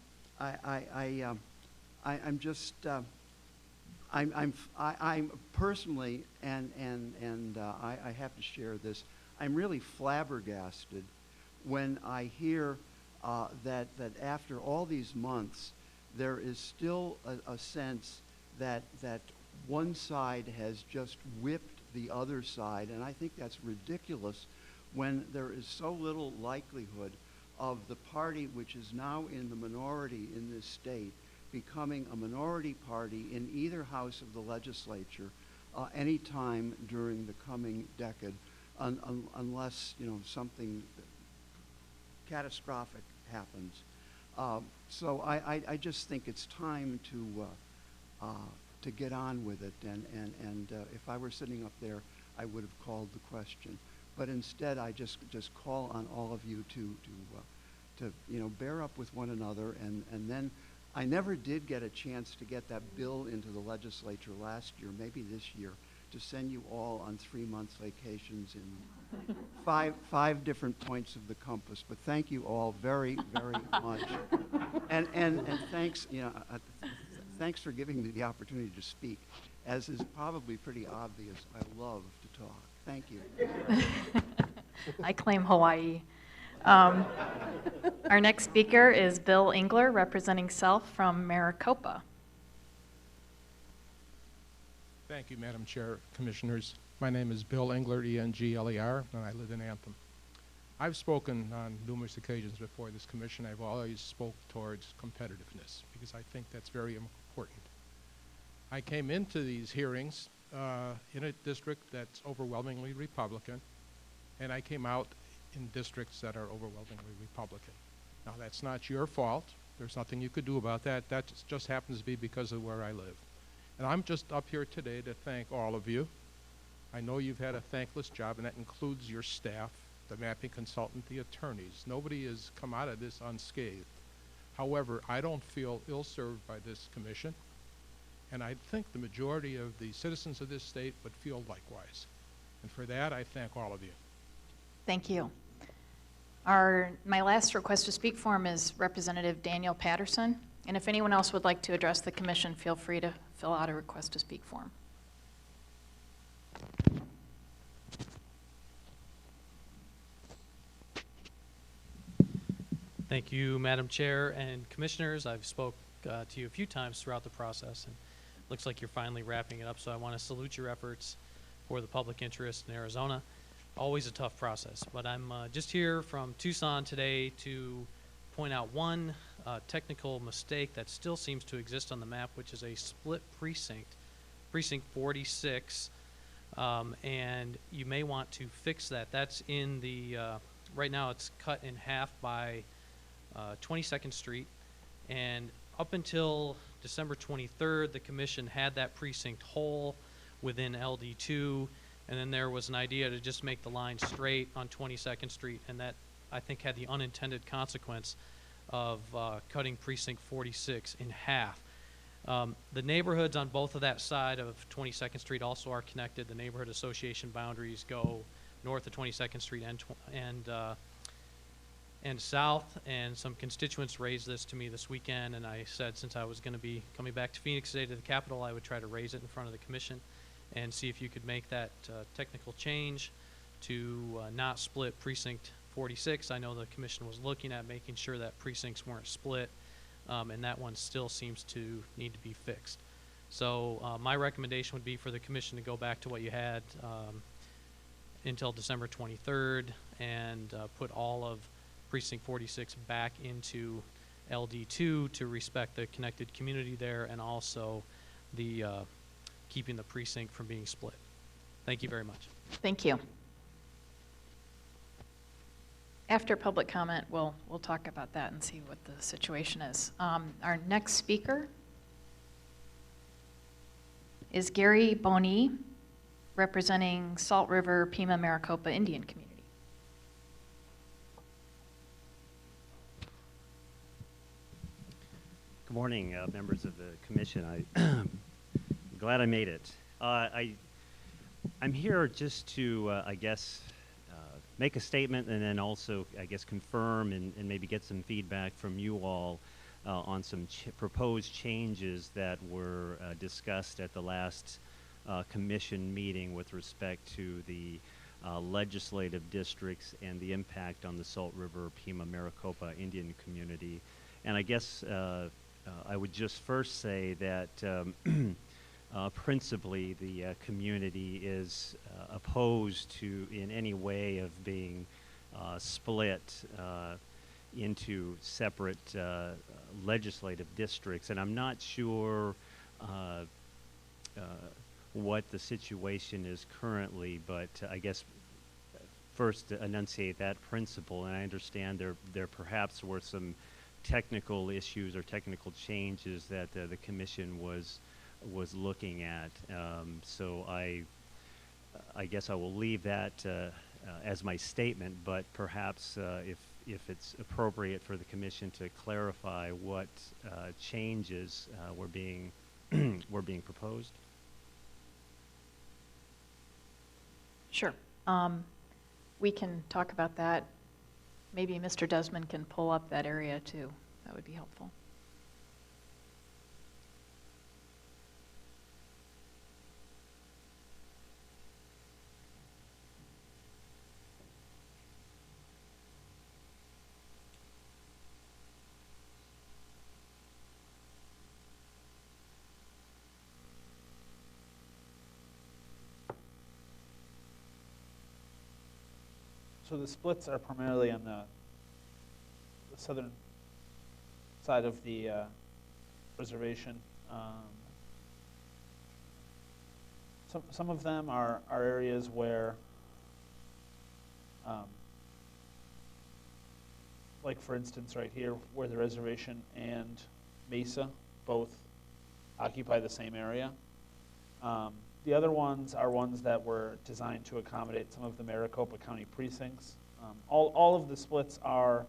[SPEAKER 8] personally, and I have to share this, I'm really flabbergasted when I hear that after all these months, there is still a sense that one side has just whipped the other side, and I think that's ridiculous when there is so little likelihood of the party which is now in the minority in this state becoming a minority party in either house of the legislature any time during the coming decade, unless, you know, something catastrophic happens. So I just think it's time to get on with it, and if I were sitting up there, I would have called the question. But instead, I just call on all of you to you know, bear up with one another, and then I never did get a chance to get that bill into the legislature last year, maybe this year, to send you all on 3-month vacations in five different points of the compass. But thank you all very, very much. And thanks, you know, thanks for giving me the opportunity to speak. As is probably pretty obvious, I love to talk. Thank you.
[SPEAKER 1] I claim Hawaii. Our next speaker is Bill Engler, representing Self from Maricopa.
[SPEAKER 9] Thank you, Madam Chair, Commissioners. My name is Bill Engler, E-N-G-L-E-R, and I live in Anthem. I've spoken on numerous occasions before this commission. I've always spoke towards competitiveness because I think that's very important. I came into these hearings in a district that's overwhelmingly Republican, and I came out in districts that are overwhelmingly Republican. Now, that's not your fault. There's nothing you could do about that. That just happens to be because of where I live. And I'm just up here today to thank all of you. I know you've had a thankless job, and that includes your staff, the mapping consultant, the attorneys. Nobody has come out of this unscathed. However, I don't feel ill-served by this commission, and I think the majority of the citizens of this state would feel likewise. And for that, I thank all of you.
[SPEAKER 1] Thank you. My last request to speak form is Representative Daniel Patterson. And if anyone else would like to address the commission, feel free to fill out a request to speak form.
[SPEAKER 10] Thank you, Madam Chair and Commissioners. I've spoke to you a few times throughout the process, and looks like you're finally wrapping it up, so I want to salute your efforts for the public interest in Arizona. Always a tough process, but I'm just here from Tucson today to point out one technical mistake that still seems to exist on the map, which is a split precinct, precinct 46, and you may want to fix that. That's in the, right now it's cut in half by 22nd Street, and up until December 23rd, the commission had that precinct whole within LD2, and then there was an idea to just make the line straight on 22nd Street, and that, I think, had the unintended consequence of cutting precinct 46 in half. The neighborhoods on both of that side of 22nd Street also are connected. The neighborhood association boundaries go north of 22nd Street and south, and some constituents raised this to me this weekend, and I said since I was going to be coming back to Phoenix today to the Capitol, I would try to raise it in front of the commission and see if you could make that technical change to not split precinct 46. I know the commission was looking at making sure that precincts weren't split, and that one still seems to need to be fixed. So my recommendation would be for the commission to go back to what you had until December 23rd and put all of precinct 46 back into LD2 to respect the connected community there, and also the keeping the precinct from being split. Thank you very much.
[SPEAKER 1] Thank you. After public comment, we'll talk about that and see what the situation is. Our next speaker is Gary Boney, representing Salt River Pima Maricopa Indian Community.
[SPEAKER 11] Good morning, members of the commission. I'm glad I made it. I'm here just to, I guess, make a statement and then also, I guess, confirm and maybe get some feedback from you all on some proposed changes that were discussed at the last commission meeting with respect to the legislative districts and the impact on the Salt River Pima Maricopa Indian community. And I guess I would just first say that principally the community is opposed to in any way of being split into separate legislative districts, and I'm not sure what the situation is currently, but I guess first to enunciate that principle, and I understand there perhaps were some technical issues or technical changes that the commission was looking at. So I guess I will leave that as my statement, but perhaps if it's appropriate for the commission to clarify what changes were being proposed.
[SPEAKER 1] Sure. We can talk about that. Maybe Mr. Desmond can pull up that area too. That would be helpful.
[SPEAKER 4] So the splits are primarily on the southern side of the reservation. Some of them are areas where, like for instance right here, where the reservation and Mesa both occupy the same area. The other ones are ones that were designed to accommodate some of the Maricopa County precincts. All of the splits are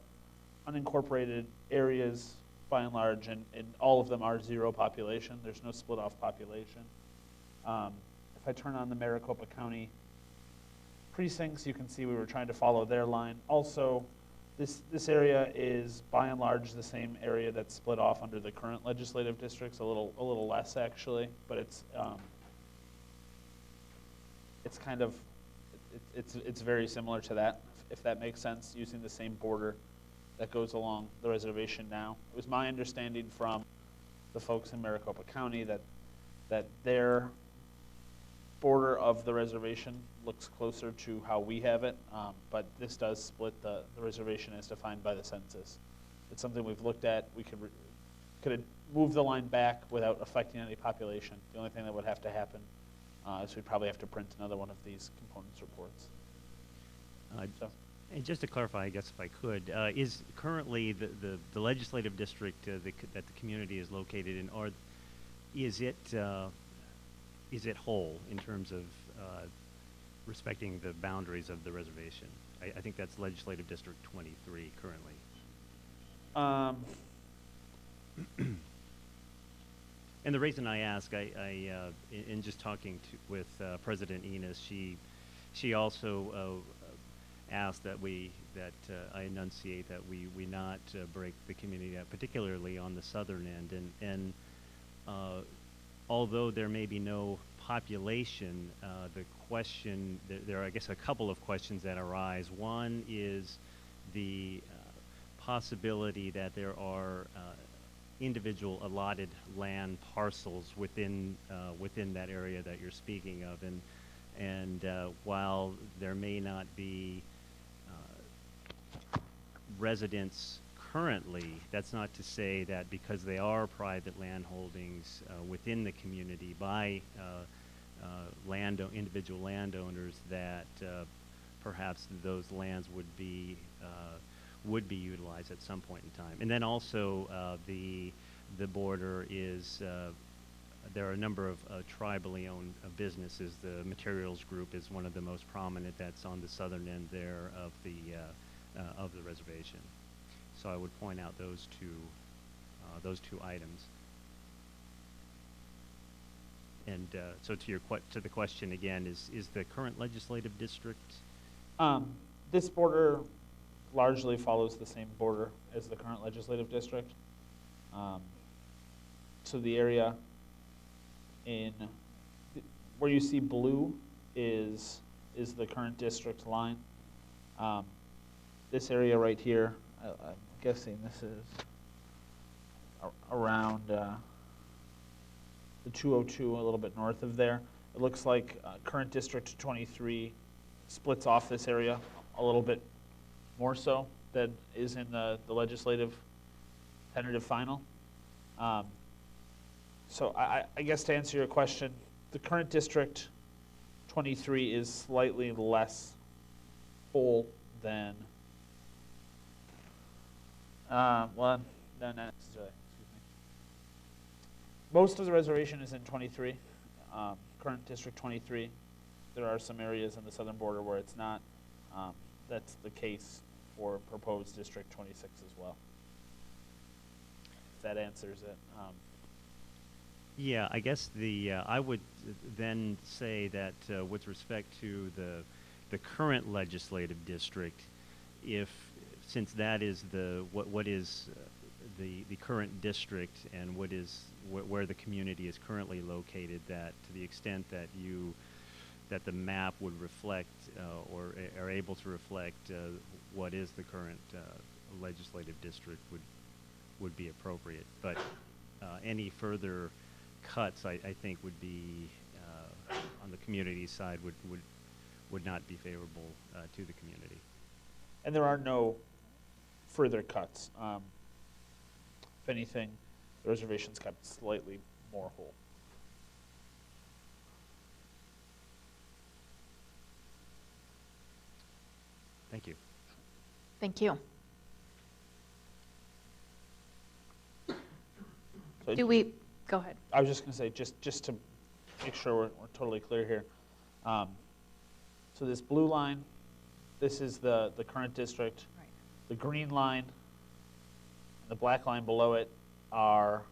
[SPEAKER 4] unincorporated areas by and large, and all of them are 0 population. There's no split off population. If I turn on the Maricopa County precincts, you can see we were trying to follow their line. Also, this area is by and large the same area that's split off under the current legislative districts, a little less actually, but it's kind of, it's very similar to that, if that makes sense, using the same border that goes along the reservation now. It was my understanding from the folks in Maricopa County that their border of the reservation looks closer to how we have it, but this does split the reservation as defined by the census. It's something we've looked at. We could move the line back without affecting any population. The only thing that would have to happen is we'd probably have to print another one of these components reports.
[SPEAKER 11] And just to clarify, I guess if I could, is currently the legislative district that the community is located in, or is it whole in terms of respecting the boundaries of the reservation? I think that's legislative district 23 currently. And the reason I ask, in just talking with President Enos, she also asked that I enunciate that we not break the community up, particularly on the southern end. And although there may be no population, the question, there are, I guess, a couple of questions that arise. One is the possibility that there are individual allotted land parcels within that area that you're speaking of, and while there may not be residents currently, that's not to say that because they are private land holdings within the community by individual landowners, that perhaps those lands would be utilized at some point in time. And then also the border is, there are a number of tribally owned businesses. The Materials Group is one of the most prominent that's on the southern end there of the reservation. So I would point out those two items. And so to the question again, is the current legislative district?
[SPEAKER 4] This border largely follows the same border as the current legislative district. So the area where you see blue is the current district line. This area right here, I'm guessing this is around the 202, a little bit north of there. It looks like current District 23 splits off this area a little bit more so than is in the legislative tentative final. So I guess to answer your question, the current District 23 is slightly less full than, well, no, not necessarily. Excuse me. Most of the reservation is in 23, current District 23. There are some areas in the southern border where it's not. That's the case for proposed District 26 as well. If that answers it.
[SPEAKER 11] Yeah, I guess I would then say that with respect to the current legislative district, since that is what is the current district and where the community is currently located, that to the extent that that the map would reflect or are able to reflect what is the current legislative district would be appropriate. But any further cuts, I think, would be on the community side would not be favorable to the community.
[SPEAKER 4] And there are no further cuts. If anything, the reservation's kept slightly more whole.
[SPEAKER 11] Thank you.
[SPEAKER 1] Thank you.
[SPEAKER 4] So
[SPEAKER 1] Go ahead.
[SPEAKER 4] I was just going to say, just to make sure we're totally clear here. So this blue line, this is the current district.
[SPEAKER 1] Right.
[SPEAKER 4] The green line The black line below it are,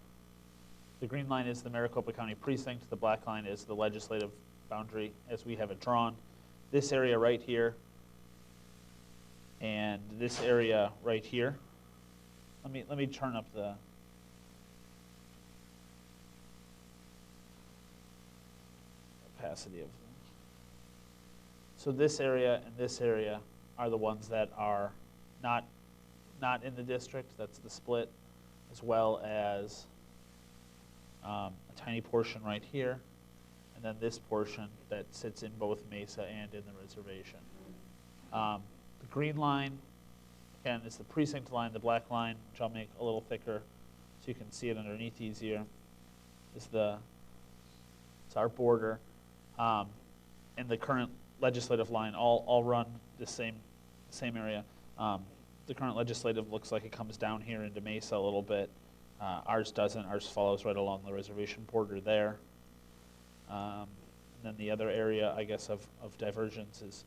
[SPEAKER 4] the green line is the Maricopa County precinct, the black line is the legislative boundary as we have it drawn. This area right here and this area right here. Let me turn up the opacity of them. So this area and this area are the ones that are not in the district. That's the split, as well as a tiny portion right here, and then this portion that sits in both Mesa and in the reservation. The green line, again, is the precinct line. The black line, which I'll make a little thicker so you can see it underneath easier, is it's our border. And the current legislative line all run the same area. The current legislative looks like it comes down here into Mesa a little bit. Ours doesn't. Ours follows right along the reservation border there. And then the other area, I guess, of divergence is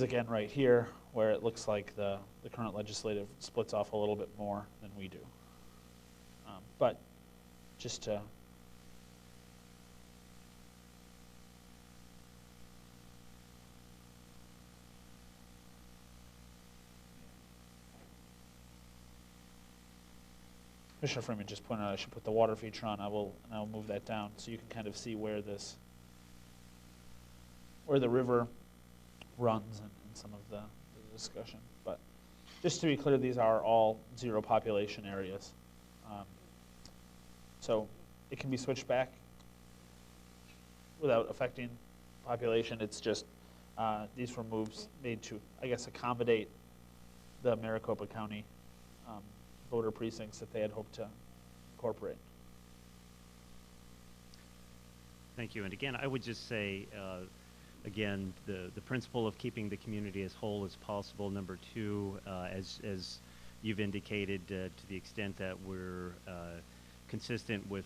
[SPEAKER 4] again right here, where it looks like the current legislative splits off a little bit more than we do. But just to Commissioner Freeman just pointed out I should put the water feature on. I'll move that down so you can kind of see where the river runs and some of the discussion. But just to be clear, these are all zero population areas. So it can be switched back without affecting population. It's just these were moves made to, I guess, accommodate the Maricopa County voter precincts that they had hoped to incorporate.
[SPEAKER 11] Thank you. And again, I would just say, again, the principle of keeping the community as whole as possible. Number two, as you've indicated, to the extent that we're consistent with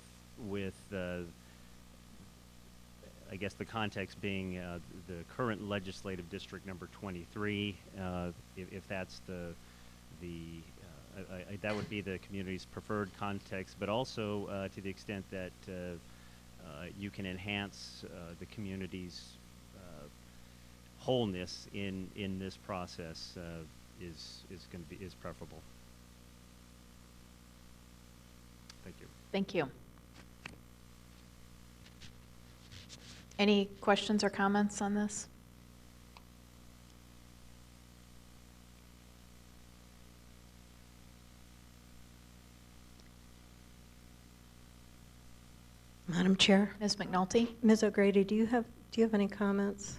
[SPEAKER 11] I guess the context being the current legislative district number 23, if that's that would be the community's preferred context, but also to the extent that you can enhance the community's wholeness in this process is preferable. Thank you.
[SPEAKER 1] Thank you. Any questions or comments on this?
[SPEAKER 5] Madam Chair.
[SPEAKER 1] Ms. McNulty?
[SPEAKER 5] Ms. O'Grady, do you have any comments?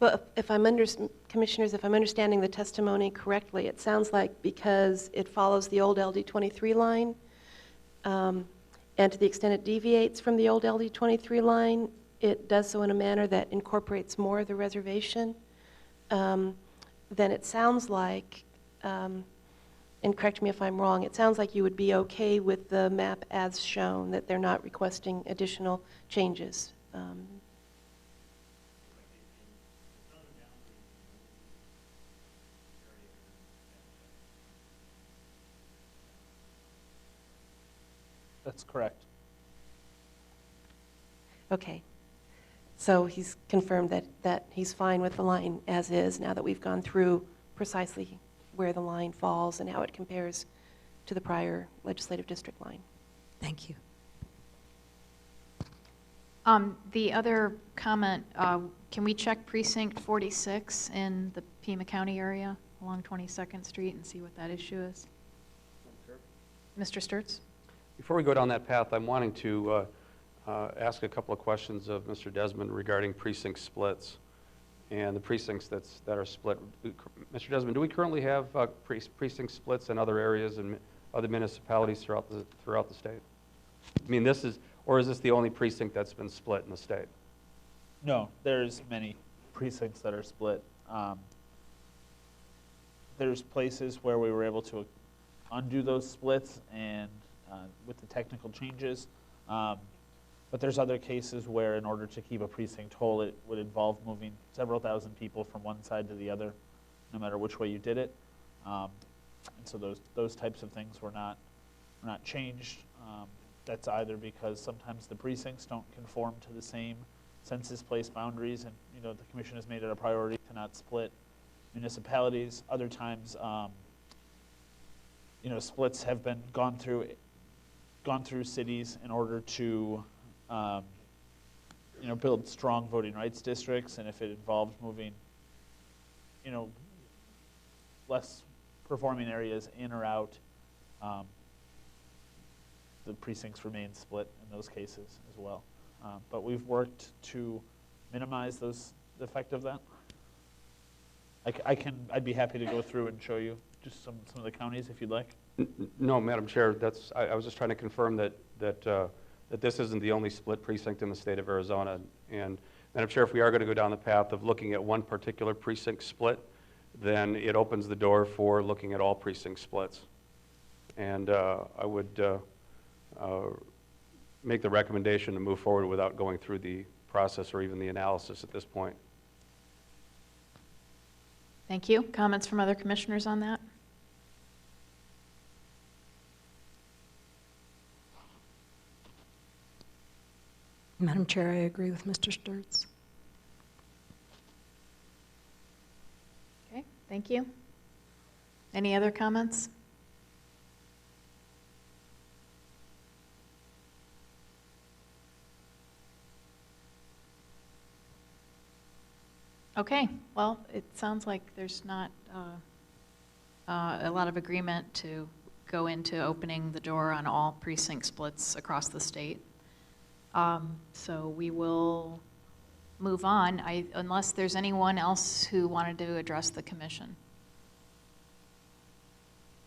[SPEAKER 6] Well, Commissioners, if I'm understanding the testimony correctly, it sounds like because it follows the old LD23 line, and to the extent it deviates from the old LD23 line, it does so in a manner that incorporates more of the reservation, then it sounds like, and correct me if I'm wrong, it sounds like you would be okay with the map as shown, that they're not requesting additional changes.
[SPEAKER 4] That's correct.
[SPEAKER 6] Okay. So he's confirmed that he's fine with the line as is now that we've gone through precisely where the line falls and how it compares to the prior legislative district line.
[SPEAKER 5] Thank you.
[SPEAKER 1] The other comment, can we check precinct 46 in the Pima County area along 22nd Street and see what that issue is? Mr. Sturts?
[SPEAKER 2] Before we go down that path, I'm wanting to ask a couple of questions of Mr. Desmond regarding precinct splits and the precincts that are split. Mr. Desmond, do we currently have precinct splits in other areas and other municipalities throughout the state? I mean, or is this the only precinct that's been split in the state?
[SPEAKER 4] No, there's many precincts that are split. There's places where we were able to undo those splits and with the technical changes. But there's other cases where in order to keep a precinct whole, it would involve moving several thousand people from one side to the other, no matter which way you did it. And so those types of things were not changed. That's either because sometimes the precincts don't conform to the same census place boundaries, and the commission has made it a priority to not split municipalities. Other times, splits have been gone through cities in order to build strong voting rights districts, and if it involves moving less performing areas in or out, the precincts remain split in those cases as well. But we've worked to minimize the effect of that. I'd be happy to go through and show you just some of the counties if you'd like.
[SPEAKER 2] No, Madam Chair, I was just trying to confirm that this isn't the only split precinct in the state of Arizona. And Madam Chair, if we are going to go down the path of looking at one particular precinct split, then it opens the door for looking at all precinct splits. And I would make the recommendation to move forward without going through the process or even the analysis at this point.
[SPEAKER 1] Thank you. Comments from other commissioners on that?
[SPEAKER 5] Madam Chair, I agree with Mr. Sturts.
[SPEAKER 1] Okay, thank you. Any other comments? Okay, well, it sounds like there's not a lot of agreement to go into opening the door on all precinct splits across the state. So we will move on, unless there's anyone else who wanted to address the commission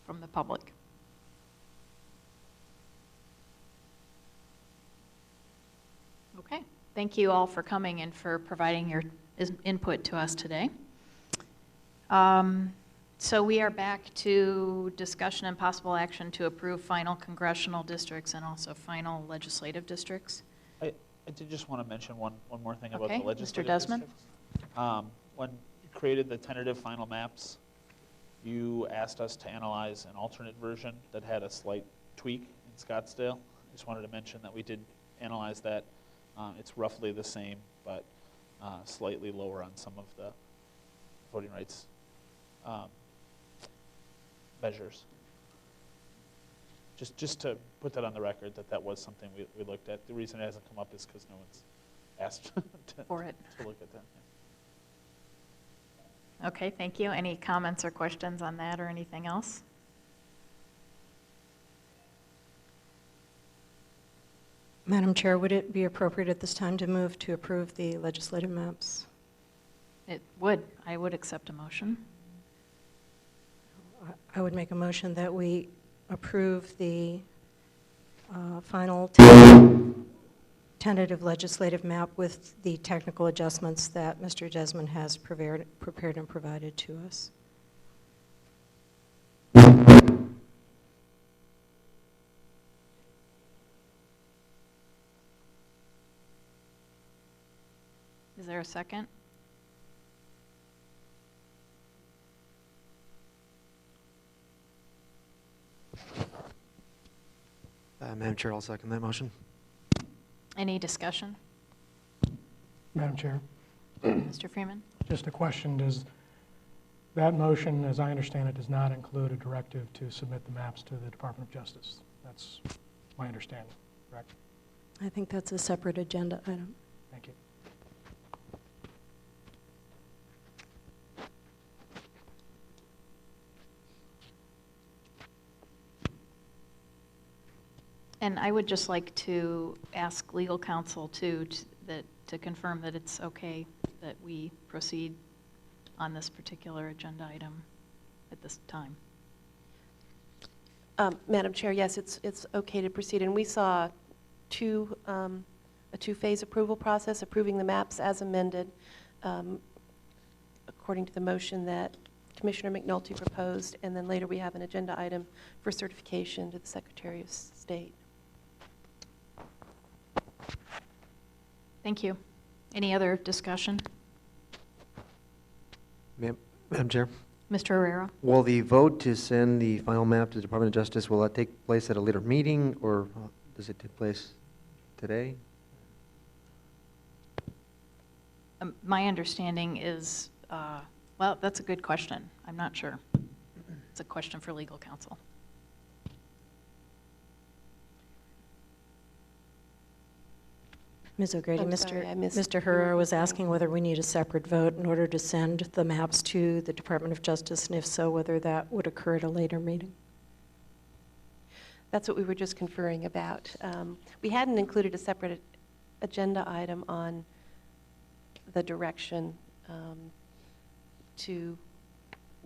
[SPEAKER 1] from the public. Okay, thank you all for coming and for providing your input to us today. So we are back to discussion and possible action to approve final congressional districts and also final legislative districts.
[SPEAKER 4] I did just want to mention one more thing about
[SPEAKER 1] Okay,
[SPEAKER 4] the legislative
[SPEAKER 1] Mr. Desmond.
[SPEAKER 4] districts. When you created the tentative final maps, you asked us to analyze an alternate version that had a slight tweak in Scottsdale. I just wanted to mention that we did analyze that. It's roughly the same, but slightly lower on some of the voting rights measures. Just to put that on the record, that was something we looked at. The reason it hasn't come up is because no one's asked
[SPEAKER 1] For it.
[SPEAKER 4] to look at that. Yeah.
[SPEAKER 1] Okay, thank you. Any comments or questions on that or anything else?
[SPEAKER 5] Madam Chair, would it be appropriate at this time to move to approve the legislative maps?
[SPEAKER 1] It would. I would accept a motion.
[SPEAKER 5] I would make a motion that we approve the final tentative legislative map with the technical adjustments that Mr. Desmond has prepared and provided to us.
[SPEAKER 1] Is there a second?
[SPEAKER 7] Madam Chair, I'll second that motion.
[SPEAKER 1] Any discussion?
[SPEAKER 3] Madam Chair,
[SPEAKER 1] Mr. Freeman?
[SPEAKER 3] just a question, does that motion, as I understand it, does not include a directive to submit the maps to the Department of Justice? That's my understanding, correct?
[SPEAKER 5] I think that's a separate agenda item.
[SPEAKER 3] Thank you.
[SPEAKER 1] And I would just like to ask legal counsel too, to confirm that it's okay that we proceed on this particular agenda item at this time.
[SPEAKER 6] Madam Chair, yes, it's okay to proceed. And we saw a two-phase approval process, approving the maps as amended, according to the motion that Commissioner McNulty proposed, and then later we have an agenda item for certification to the Secretary of State.
[SPEAKER 1] Thank you. Any other discussion?
[SPEAKER 7] Madam Chair,
[SPEAKER 1] Mr. Herrera?
[SPEAKER 7] will the vote to send the final map to the Department of Justice, will that take place at a later meeting, or does it take place today?
[SPEAKER 1] My understanding is, well, that's a good question. I'm not sure. It's a question for legal counsel.
[SPEAKER 5] Ms. O'Grady,
[SPEAKER 6] I'm sorry, I missed
[SPEAKER 5] Mr. Herrera was asking whether we need a separate vote in order to send the maps to the Department of Justice, and if so, whether that would occur at a later meeting.
[SPEAKER 6] That's what we were just conferring about. We hadn't included a separate agenda item on the direction to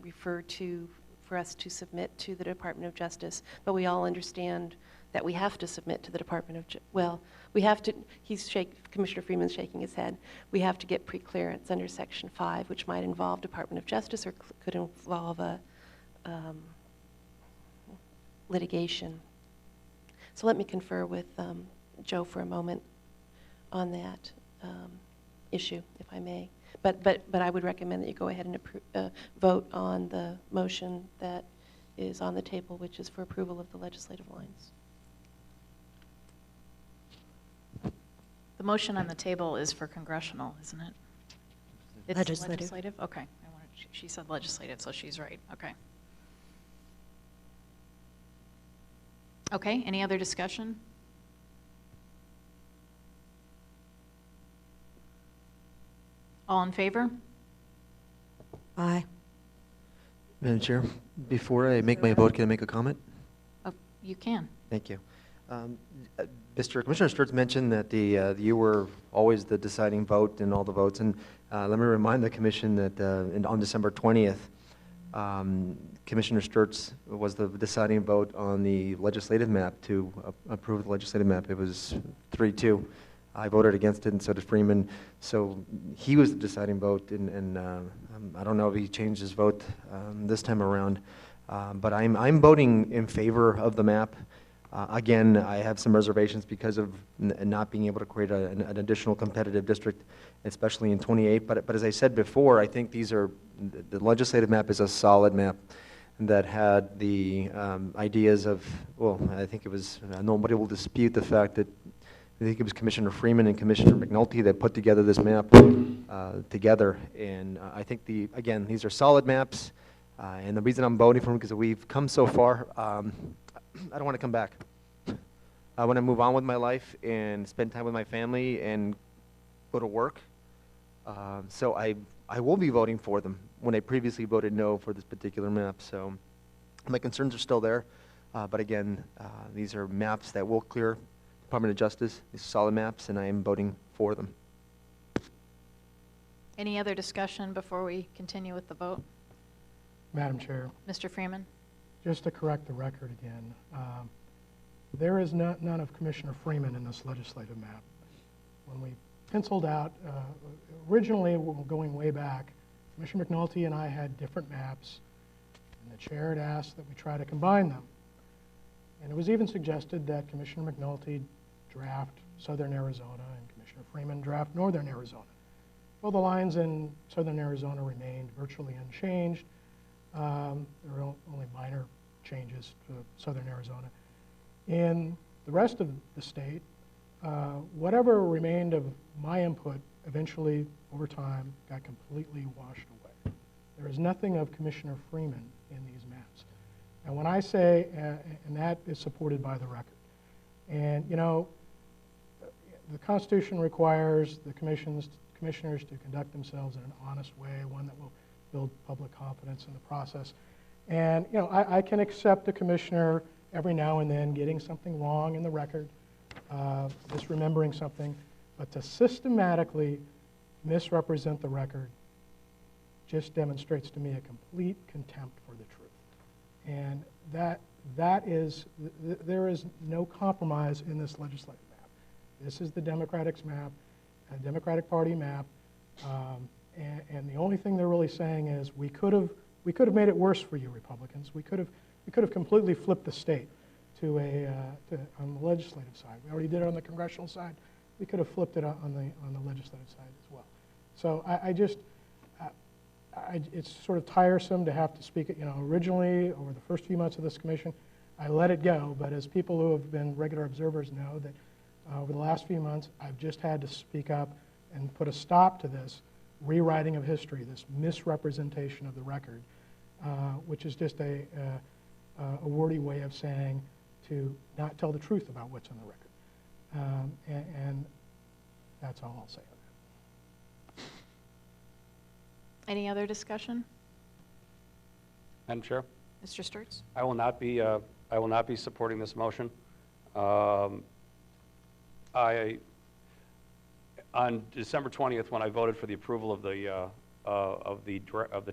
[SPEAKER 6] refer to, for us to submit to the Department of Justice, but we all understand that we have to submit to the Department of well, we have to, Commissioner Freeman's shaking his head, we have to get pre-clearance under Section 5, which might involve Department of Justice or could involve a litigation. So let me confer with Joe for a moment on that issue, if I may. But I would recommend that you go ahead and vote on the motion that is on the table, which is for approval of the legislative lines.
[SPEAKER 1] The motion on the table is for congressional, isn't it? It's
[SPEAKER 5] Legislative.
[SPEAKER 1] Okay. She said legislative, so she's right. Okay. Okay, any other discussion? All in favor?
[SPEAKER 5] Aye.
[SPEAKER 7] Madam Chair, before I make my vote, can I make a comment?
[SPEAKER 1] Oh, you can.
[SPEAKER 7] Thank you. Commissioner Sturts mentioned that you were always the deciding vote in all the votes, and let me remind the commission that on December 20th, Commissioner Sturts was the deciding vote on the legislative map to approve the legislative map. It was 3-2. I voted against it, and so did Freeman. So he was the deciding vote, and I don't know if he changed his vote this time around, but I'm voting in favor of the map. Again, I have some reservations because of not being able to create an additional competitive district, especially in 28. But as I said before, I think the legislative map is a solid map that had the ideas of, well, I think it was, nobody will dispute the fact that I think it was Commissioner Freeman and Commissioner McNulty that put together this map together. And I think, again, these are solid maps. And the reason I'm voting for them is because we've come so far. I don't want to come back. I want to move on with my life and spend time with my family and go to work. So I will be voting for them when I previously voted no for this particular map. So my concerns are still there. But again, these are maps that will clear Department of Justice. These are solid maps, and I am voting for them.
[SPEAKER 1] Any other discussion before we continue with the vote?
[SPEAKER 3] Madam Chair,
[SPEAKER 1] Mr. Freeman?
[SPEAKER 3] just to correct the record again, there is none of Commissioner Freeman in this legislative map. When we penciled out, originally going way back, Commissioner McNulty and I had different maps, and the chair had asked that we try to combine them. And it was even suggested that Commissioner McNulty draft Southern Arizona and Commissioner Freeman draft Northern Arizona. Well, the lines in Southern Arizona remained virtually unchanged. There were only minor changes to Southern Arizona. In the rest of the state, whatever remained of my input eventually, over time, got completely washed away. There is nothing of Commissioner Freeman in these maps. And when I say, and that is supported by the record, and you know, the Constitution requires the commissioners to conduct themselves in an honest way, one that will build public confidence in the process. And you know, I can accept the commissioner every now and then getting something wrong in the record, misremembering something, but to systematically misrepresent the record just demonstrates to me a complete contempt for the truth. And there is no compromise in this legislative map. This is the Democratic map, a Democratic Party map, and the only thing they're really saying is we could have made it worse for you Republicans. We could have completely flipped the state on the legislative side. We already did it on the congressional side. we could have flipped it on the legislative side as well. So it's sort of tiresome to have to speak it. Originally, over the first few months of this commission, I let it go, but as people who have been regular observers know that over the last few months, I've just had to speak up and put a stop to this rewriting of history, this misrepresentation of the record, which is just a wordy way of saying to not tell the truth about what's in the record. And that's all I'll say on that.
[SPEAKER 1] Any other discussion?
[SPEAKER 2] Madam Chair?
[SPEAKER 1] Mr. Sturts?
[SPEAKER 2] I will not be supporting this motion. On December 20th, when I voted for the approval of the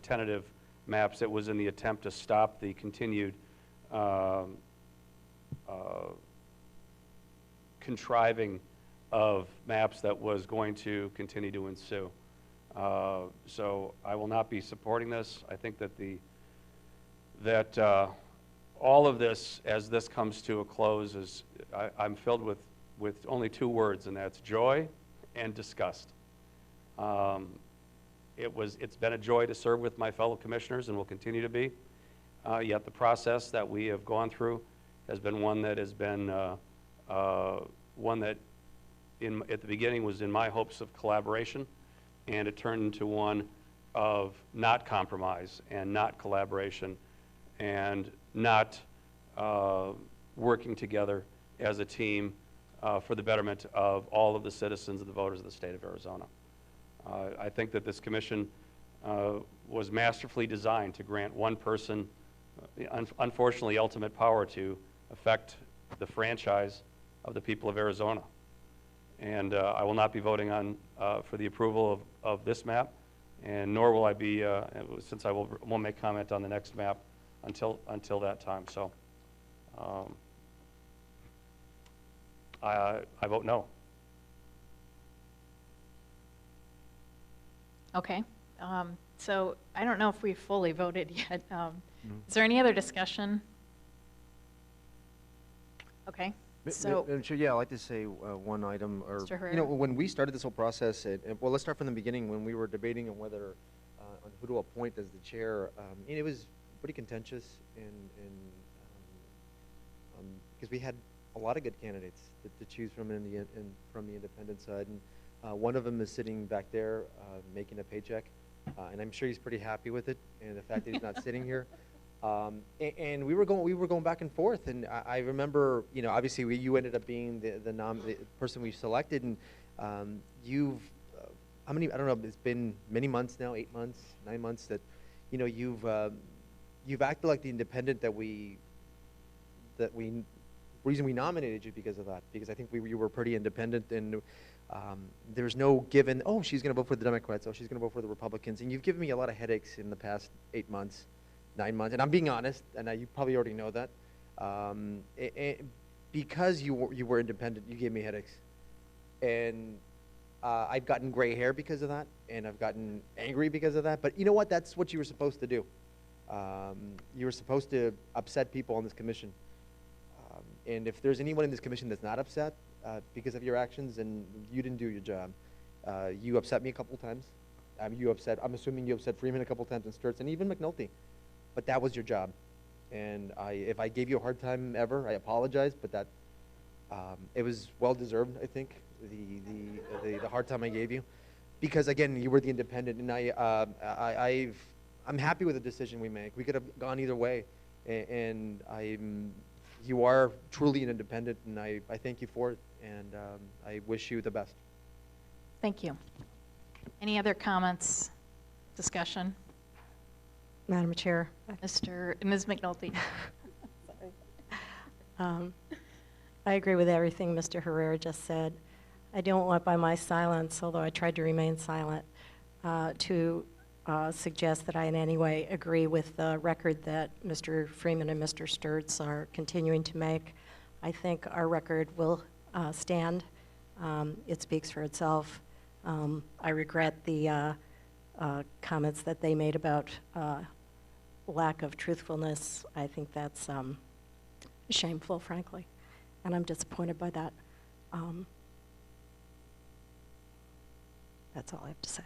[SPEAKER 2] tentative maps, it was in the attempt to stop the continued contriving of maps that was going to continue to ensue. So I will not be supporting this. I think that all of this, as this comes to a close, is I'm filled with only two words, and that's joy and disgust. It's been a joy to serve with my fellow commissioners and will continue to be. Yet the process that we have gone through has been one that has been one that at the beginning was in my hopes of collaboration, and it turned into one of not compromise and not collaboration and not working together as a team for the betterment of all of the citizens and the voters of the state of Arizona. I think that this commission was masterfully designed to grant one person, unfortunately, ultimate power to affect the franchise of the people of Arizona. And I will not be voting for the approval of this map, and nor will I be, since I won't make comment on the next map until that time. So I vote no.
[SPEAKER 1] Okay. So I don't know if we've fully voted yet. Is there any other discussion? Okay. So,
[SPEAKER 7] Yeah, I'd like to say one item.
[SPEAKER 1] Mr. Herrera?
[SPEAKER 7] When we started this whole process, well, let's start from the beginning when we were debating on whether, on who to appoint as the chair. And it was pretty contentious, because we had a lot of good candidates to choose from from the independent side. And one of them is sitting back there making a paycheck, and I'm sure he's pretty happy with it, and the fact that he's not sitting here. And we were going back and forth, and I remember, obviously you ended up being the person we selected, and you've how many? I don't know. It's been many months now, 8 months, 9 months that, you've acted like the independent that reason we nominated you because of that, because I think you were pretty independent, and there's no given, oh, she's going to vote for the Democrats, oh, she's going to vote for the Republicans, and you've given me a lot of headaches in the past 8 months. 9 months, and I'm being honest, and you probably already know that. Because you were independent, you gave me headaches, and I've gotten gray hair because of that, and I've gotten angry because of that. But you know what? That's what you were supposed to do. You were supposed to upset people on this commission, and if there's anyone in this commission that's not upset because of your actions, then you didn't do your job. You upset me a couple times. I'm assuming you upset Freeman a couple times, and Sturts, and even McNulty. But that was your job, and if I gave you a hard time ever, I apologize. But that it was well deserved, I think, the hard time I gave you, because again, you were the independent, and I'm happy with the decision we make. We could have gone either way, and you are truly an independent, and I thank you for it, and I wish you the best.
[SPEAKER 1] Thank you. Any other comments, discussion?
[SPEAKER 5] Madam Chair.
[SPEAKER 1] Ms. McNulty.
[SPEAKER 5] I agree with everything Mr. Herrera just said. I don't want by my silence, although I tried to remain silent, to suggest that I in any way agree with the record that Mr. Freeman and Mr. Sturts are continuing to make. I think our record will stand. It speaks for itself. I regret the comments that they made about lack of truthfulness. I think that's shameful, frankly, and I'm disappointed by that. That's all I have to say.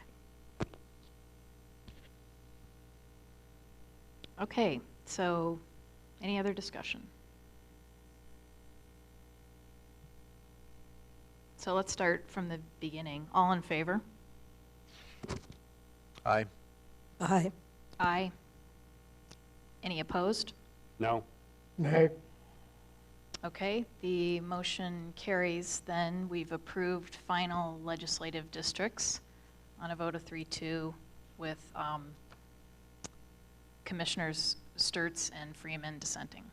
[SPEAKER 1] Okay, so any other discussion? So let's start from the beginning. All in favor?
[SPEAKER 7] Aye.
[SPEAKER 5] Aye.
[SPEAKER 1] Aye. Any opposed?
[SPEAKER 2] No?
[SPEAKER 3] Nay.
[SPEAKER 1] Okay, the motion carries then. We've approved final legislative districts on a vote of 3-2 with Commissioners Sturts and Freeman dissenting.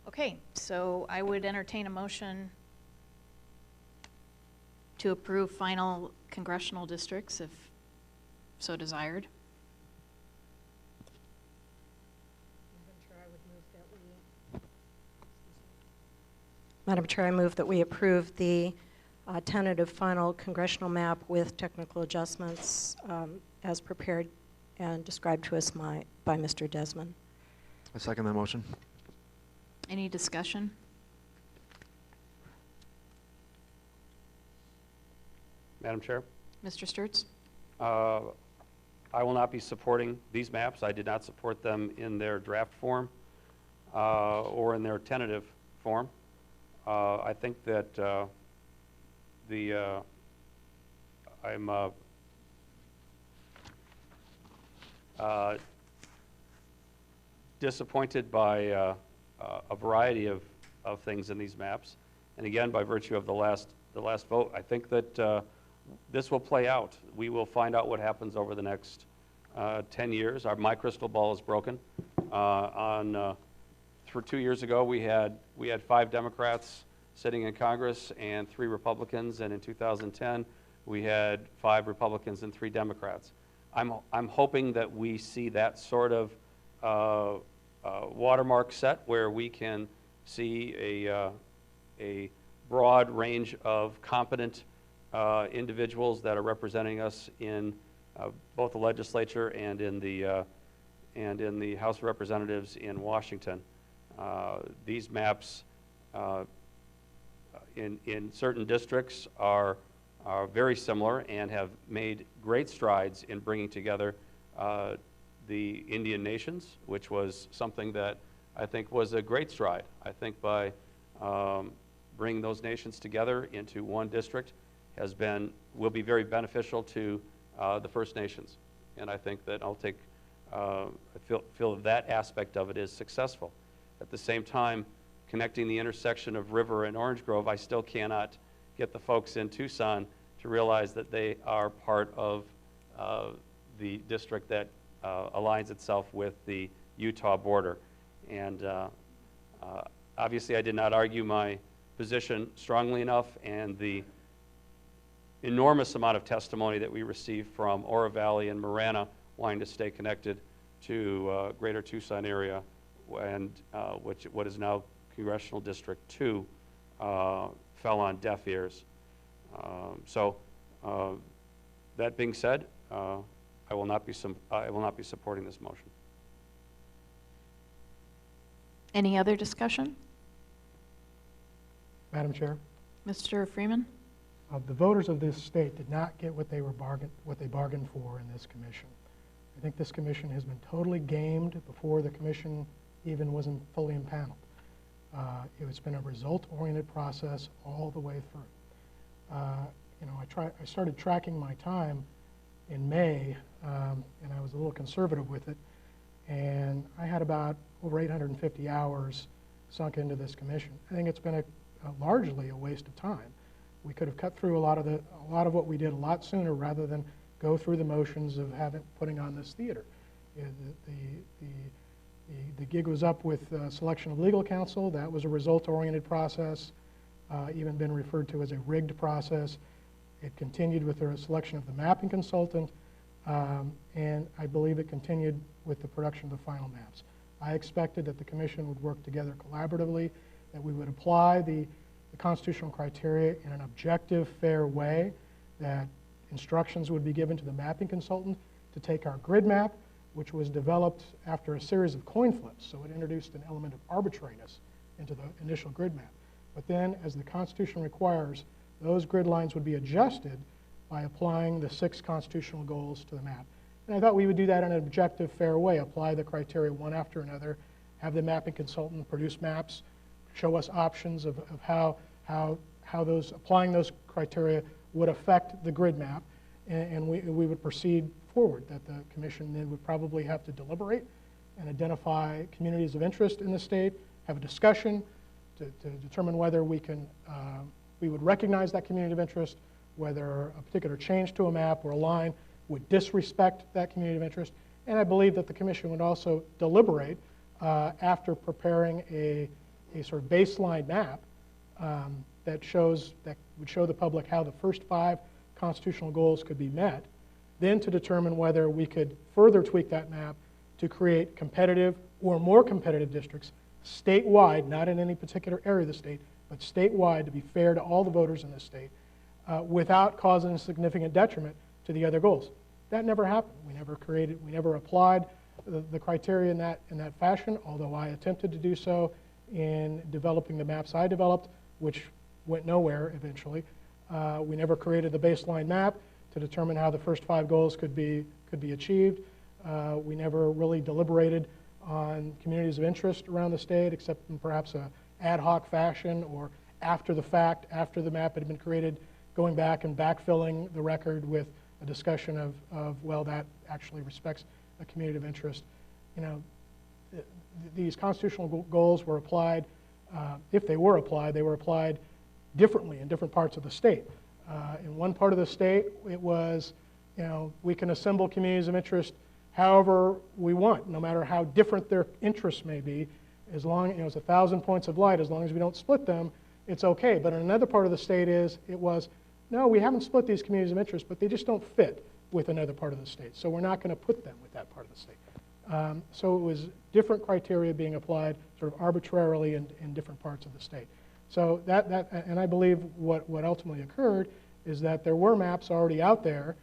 [SPEAKER 1] Okay, so I would entertain a motion to approve final congressional districts if so desired.
[SPEAKER 5] Madam Chair, I move that we approve the tentative final congressional map with technical adjustments as prepared and described to us by Mr. Desmond.
[SPEAKER 7] I second that motion.
[SPEAKER 1] Any discussion?
[SPEAKER 2] Madam Chair?
[SPEAKER 1] Mr. Sturts?
[SPEAKER 2] I will not be supporting these maps. I did not support them in their draft form or in their tentative form. I think that I'm disappointed by a variety of things in these maps. And again, by virtue of the last vote, I think that this will play out. We will find out what happens over the next 10 years. My crystal ball is broken. For 2 years ago, we had 5 Democrats sitting in Congress and 3 Republicans, and in 2010, we had 5 Republicans and 3 Democrats. I'm hoping that we see that sort of watermark set where we can see a broad range of competent individuals that are representing us in both the legislature and in the House of Representatives in Washington. These maps in certain districts are very similar and have made great strides in bringing together the Indian nations, which was something that I think was a great stride. I think by bringing those nations together into one district will be very beneficial to the First Nations. And I think that I feel that aspect of it is successful. At the same time, connecting the intersection of River and Orange Grove, I still cannot get the folks in Tucson to realize that they are part of the district that aligns itself with the Utah border. And obviously I did not argue my position strongly enough, and the enormous amount of testimony that we received from Oro Valley and Marana wanting to stay connected to greater Tucson area, and what is now Congressional District 2 fell on deaf ears. That being said, I will not be supporting this motion.
[SPEAKER 1] Any other discussion?
[SPEAKER 3] Madam Chair,
[SPEAKER 1] Mr. Freeman?
[SPEAKER 3] the voters of this state did not get what they bargained for in this commission. I think this commission has been totally gamed before the commission even wasn't fully impaneled. It's been a result-oriented process all the way through. I started tracking my time in May, and I was a little conservative with it, and I had about over 850 hours sunk into this commission. I think it's been largely a waste of time. We could have cut through a lot of what we did a lot sooner rather than go through the motions of putting on this theater. The gig was up with selection of legal counsel. That was a result-oriented process, even been referred to as a rigged process. It continued with the selection of the mapping consultant, and I believe it continued with the production of the final maps. I expected that the commission would work together collaboratively, that we would apply the constitutional criteria in an objective, fair way, that instructions would be given to the mapping consultant to take our grid map, which was developed after a series of coin flips, so it introduced an element of arbitrariness into the initial grid map. But then, as the Constitution requires, those grid lines would be adjusted by applying the 6 constitutional goals to the map. And I thought we would do that in an objective, fair way, apply the criteria one after another, have the mapping consultant produce maps, show us options of how applying those criteria would affect the grid map, and we would proceed forward, that the commission then would probably have to deliberate and identify communities of interest in the state, have a discussion to determine whether we would recognize that community of interest, whether a particular change to a map or a line would disrespect that community of interest. And I believe that the commission would also deliberate after preparing a sort of baseline map that would show the public how the first 5 constitutional goals could be met, then to determine whether we could further tweak that map to create competitive or more competitive districts statewide, not in any particular area of the state, but statewide, to be fair to all the voters in the state, without causing a significant detriment to the other goals. That never happened. We never applied the criteria in that fashion, although I attempted to do so in developing the maps I developed, which went nowhere eventually. We never created the baseline map to determine how the first 5 goals could be achieved. We never really deliberated on communities of interest around the state, except in perhaps an ad hoc fashion or after the fact, after the map had been created, going back and backfilling the record with a discussion of well, that actually respects a community of interest. You know, these constitutional goals were applied, if they were applied differently in different parts of the state. In one part of the state, it was, you know, we can assemble communities of interest however we want, no matter how different their interests may be. As long, you know, it's 1,000 points of light, as long as we don't split them, it's okay. But in another part of the state it was, no, we haven't split these communities of interest, but they just don't fit with another part of the state. So we're not going to put them with that part of the state. So it was different criteria being applied sort of arbitrarily in different parts of the state. So and I believe what ultimately occurred is that there were maps already out there,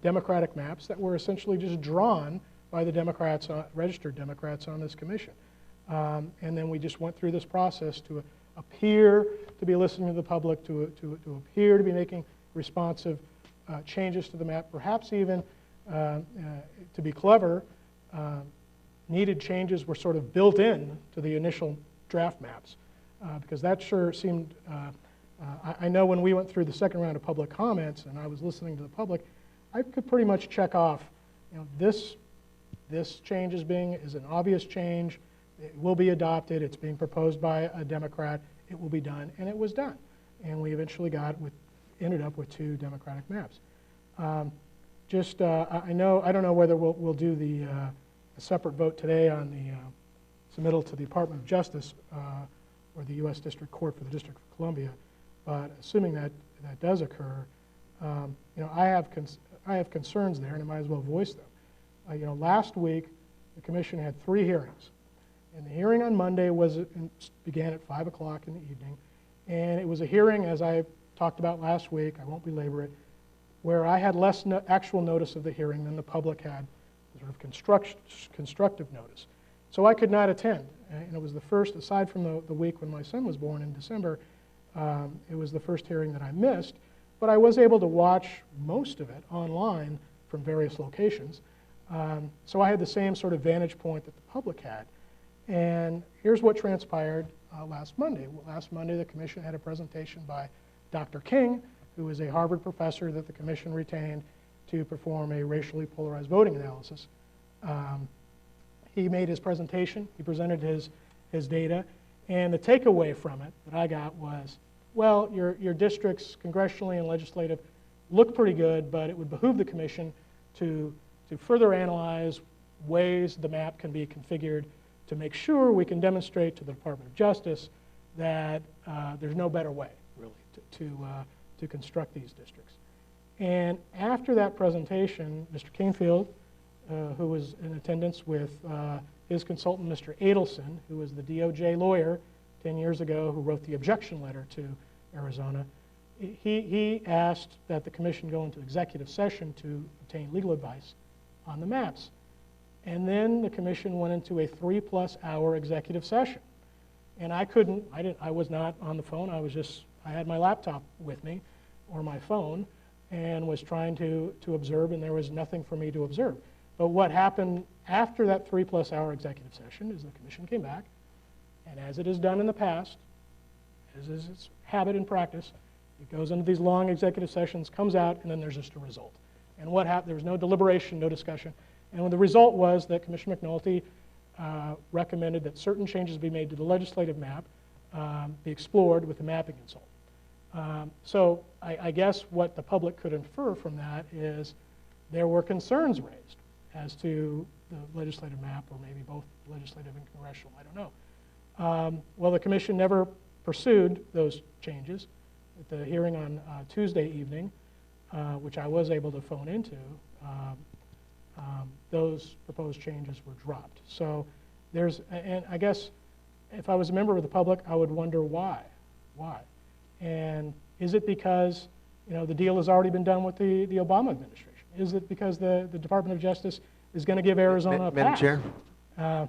[SPEAKER 3] Democratic maps, that were essentially just drawn by the Democrats, registered Democrats on this commission. And then we just went through this process to appear to be listening to the public, to appear to be making responsive changes to the map, perhaps even, to be clever, needed changes were sort of built in to the initial draft maps, because that sure seemed, I know when we went through the second round of public comments and I was listening to the public, I could pretty much check off, you know, this change is an obvious change, it will be adopted, it's being proposed by a Democrat, it will be done, and it was done. And we eventually ended up with 2 Democratic maps. I don't know whether we'll do a separate vote today on the submittal to the Department of Justice or the U.S. District Court for the District of Columbia, but assuming that does occur, you know, I have concerns there, and I might as well voice them. You know, last week the commission had 3 hearings, and the hearing on Monday began at 5 o'clock in the evening, and it was a hearing, as I talked about last week, I won't belabor it, where I had less actual notice of the hearing than the public had sort of constructive notice. So I could not attend, and it was the first, aside from the week when my son was born in December, it was the first hearing that I missed, but I was able to watch most of it online from various locations. So I had the same sort of vantage point that the public had. And here's what transpired last Monday. Last Monday, the commission had a presentation by Dr. King, who is a Harvard professor that the commission retained to perform a racially polarized voting analysis. He made his presentation, he presented his data, and the takeaway from it that I got was, well, your districts, congressionally and legislative, look pretty good, but it would behoove the commission to further analyze ways the map can be configured to make sure we can demonstrate to the Department of Justice that there's no better way, really, to construct these districts. And after that presentation, Mr. Canfield, who was in attendance with his consultant, Mr. Adelson, who was the DOJ lawyer 10 years ago who wrote the objection letter to Arizona, he asked that the commission go into executive session to obtain legal advice on the maps. And then the commission went into a 3+ hour executive session. And I was not on the phone, I I had my laptop with me or my phone and was trying to observe, and there was nothing for me to observe. But what happened after that 3+ hour executive session is the commission came back, and as it has done in the past, as is its habit and practice, it goes into these long executive sessions, comes out, and then there's just a result. And what happened, there was no deliberation, no discussion. And the result was that Commissioner McNulty recommended that certain changes be made to the legislative map, be explored with the mapping consultant. So I guess what the public could infer from that is there were concerns raised as to the legislative map, or maybe both legislative and congressional, I don't know. Well, the commission never pursued those changes. At the hearing on Tuesday evening, which I was able to phone into, those proposed changes were dropped. So there's, and I guess if I was a member of the public, I would wonder why. Why? And is it because, you know, the deal has already been done with the Obama administration? Is it because the Department of Justice is going to give Arizona a pass?
[SPEAKER 7] Madam Chair?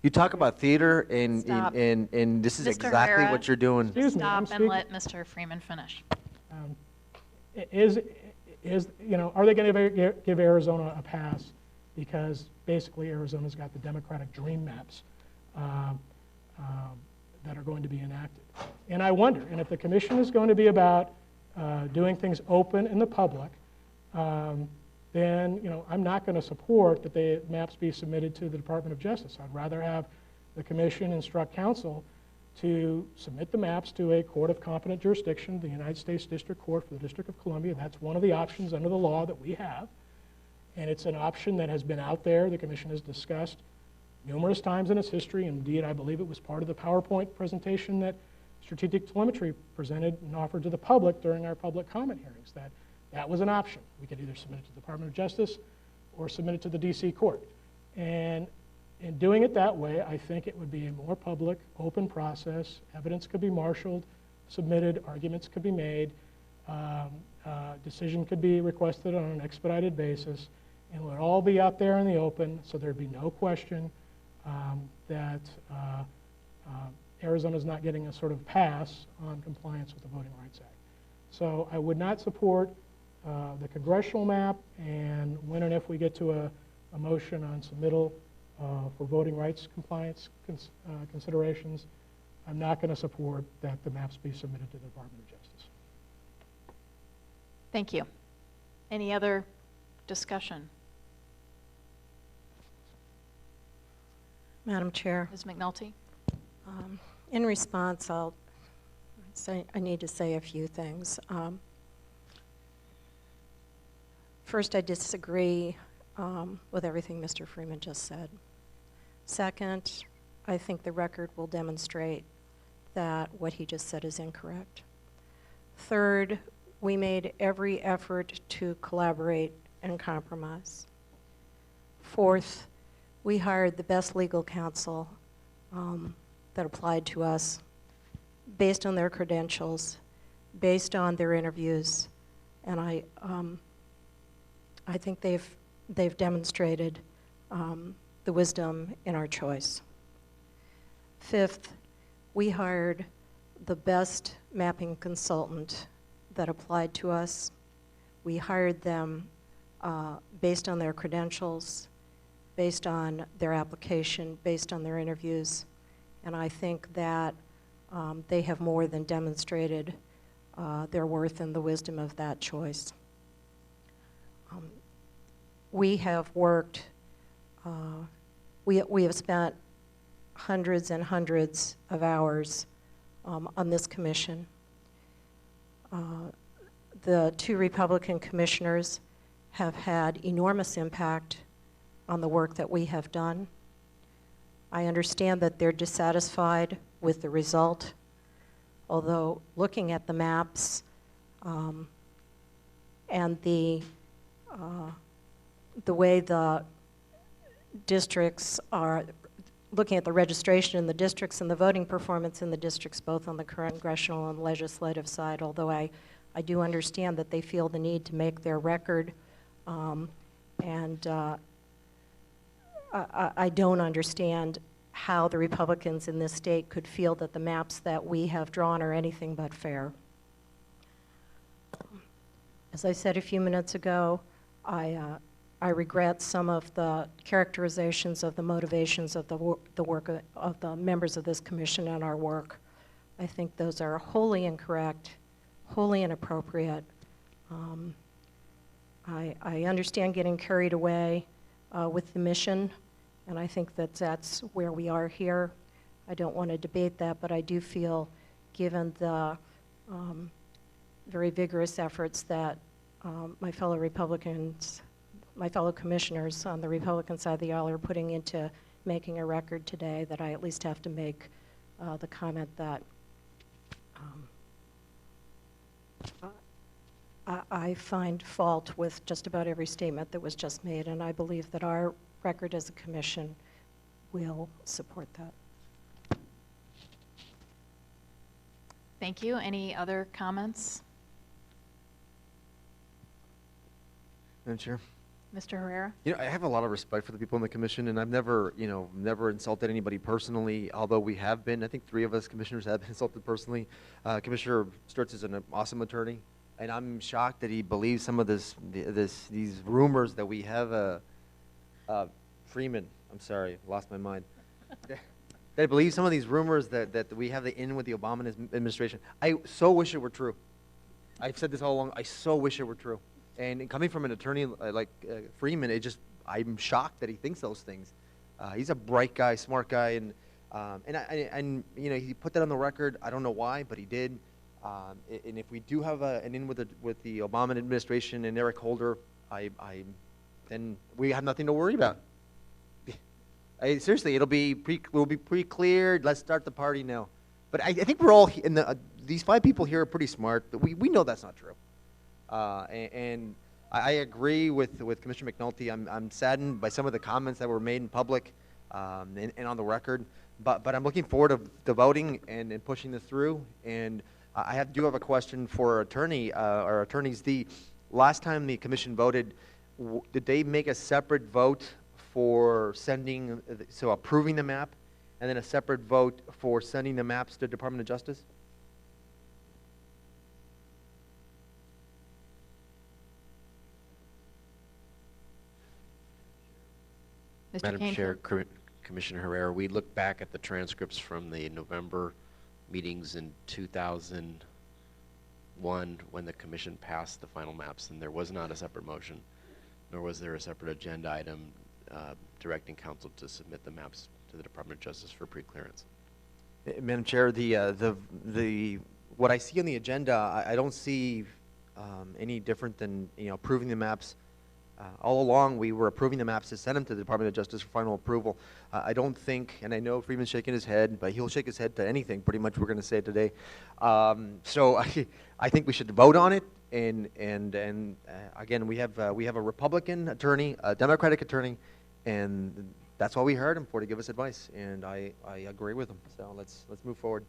[SPEAKER 7] You talk about theater,
[SPEAKER 1] Stop.
[SPEAKER 7] and this is
[SPEAKER 1] Mr.
[SPEAKER 7] exactly
[SPEAKER 1] Herrera,
[SPEAKER 7] what you're doing.
[SPEAKER 3] Excuse me, I'm
[SPEAKER 1] Stop and
[SPEAKER 3] speaking.
[SPEAKER 1] let Mr. Freeman finish.
[SPEAKER 3] Is you know, are they going to give Arizona a pass because basically Arizona's got the Democratic dream maps that are going to be enacted? And I wonder, and if the commission is going to be about doing things open in the public, then, you know, I'm not going to support that the maps be submitted to the Department of Justice. I'd rather have the commission instruct council to submit the maps to a court of competent jurisdiction, the United States District Court for the District of Columbia. That's one of the options under the law that we have. And it's an option that has been out there. The commission has discussed numerous times in its history. Indeed, I believe it was part of the PowerPoint presentation that Strategic Telemetry presented and offered to the public during our public comment hearings, that was an option. We could either submit it to the Department of Justice or submit it to the DC court. And in doing it that way, I think it would be a more public, open process. Evidence could be marshaled, submitted, arguments could be made, decision could be requested on an expedited basis, and it would all be out there in the open, so there'd be no question that Arizona's not getting a sort of pass on compliance with the Voting Rights Act. So I would not support the congressional map, and when and if we get to a motion on submittal for voting rights compliance considerations, I'm not going to support that the maps be submitted to the Department of Justice.
[SPEAKER 1] Thank you. Any other discussion?
[SPEAKER 5] Madam Chair,
[SPEAKER 1] Ms. McNulty?
[SPEAKER 5] in response, I need to say a few things. First, I disagree with everything Mr. Freeman just said. Second, I think the record will demonstrate that what he just said is incorrect. Third, we made every effort to collaborate and compromise. Fourth, we hired the best legal counsel that applied to us based on their credentials, based on their interviews, and I think they've demonstrated the wisdom in our choice. Fifth, we hired the best mapping consultant that applied to us. We hired them based on their credentials, based on their application, based on their interviews, and I think that they have more than demonstrated their worth and the wisdom of that choice. We have worked, we have spent hundreds and hundreds of hours on this commission. The two Republican commissioners have had enormous impact on the work that we have done. I understand that they're dissatisfied with the result, although looking at the maps and the way the districts are, looking at the registration in the districts and the voting performance in the districts, both on the congressional and legislative side, although I do understand that they feel the need to make their record, and I don't understand how the Republicans in this state could feel that the maps that we have drawn are anything but fair. As I said a few minutes ago, I regret some of the characterizations of the motivations of the work of the members of this commission and our work. I think those are wholly incorrect, wholly inappropriate. I understand getting carried away with the mission, and I think that that's where we are here. I don't want to debate that, but I do feel, given the very vigorous efforts that my fellow Republicans, my fellow commissioners on the Republican side of the aisle are putting into making a record today, that I at least have to make the comment that I find fault with just about every statement that was just made, and I believe that our record as a commission will support that.
[SPEAKER 1] Thank you. Any other comments?
[SPEAKER 7] Madam Chair.
[SPEAKER 1] Mr. Herrera?
[SPEAKER 7] You know, I have a lot of respect for the people in the commission, and I've never, never insulted anybody personally, although we have been. I think 3 of us commissioners have been insulted personally. Commissioner Sturts is an awesome attorney, and I'm shocked that he believes some of these rumors that we have Freeman, I'm sorry, lost my mind. That I believe some of these rumors that we have the in with the Obama administration. I so wish it were true. I've said this all along. I so wish it were true. And coming from an attorney like Freeman, I'm shocked that he thinks those things. He's a bright guy, smart guy, and he put that on the record. I don't know why, but he did. And if we do have an in with the Obama administration and Eric Holder, then we have nothing to worry about. Seriously, we'll be pre-cleared. Let's start the party now. But I think we're all these 5 people here are pretty smart, but we know that's not true. And I agree with Commissioner McNulty. I'm saddened by some of the comments that were made in public and on the record. But I'm looking forward to voting and pushing this through. And I do have a question for our attorneys. The last time the commission voted, did they make a separate vote for approving the map, and then a separate vote for sending the maps to the Department of Justice?
[SPEAKER 1] Mr.
[SPEAKER 12] Madam
[SPEAKER 1] Canfield?
[SPEAKER 12] Chair, Commissioner Herrera, we look back at the transcripts from the November meetings in 2001 when the commission passed the final maps, and there was not a separate motion, nor was there a separate agenda item directing council to submit the maps to the Department of Justice for pre-clearance.
[SPEAKER 7] Madam Chair, what I see on the agenda, I don't see any different than approving the maps. All along, we were approving the maps to send them to the Department of Justice for final approval. I don't think, and I know Freeman's shaking his head, but he'll shake his head to anything pretty much we're going to say today. So I think we should vote on it. And again, we have a Republican attorney, a Democratic attorney, and that's what we heard him for, to give us advice. And I agree with him. So let's move forward.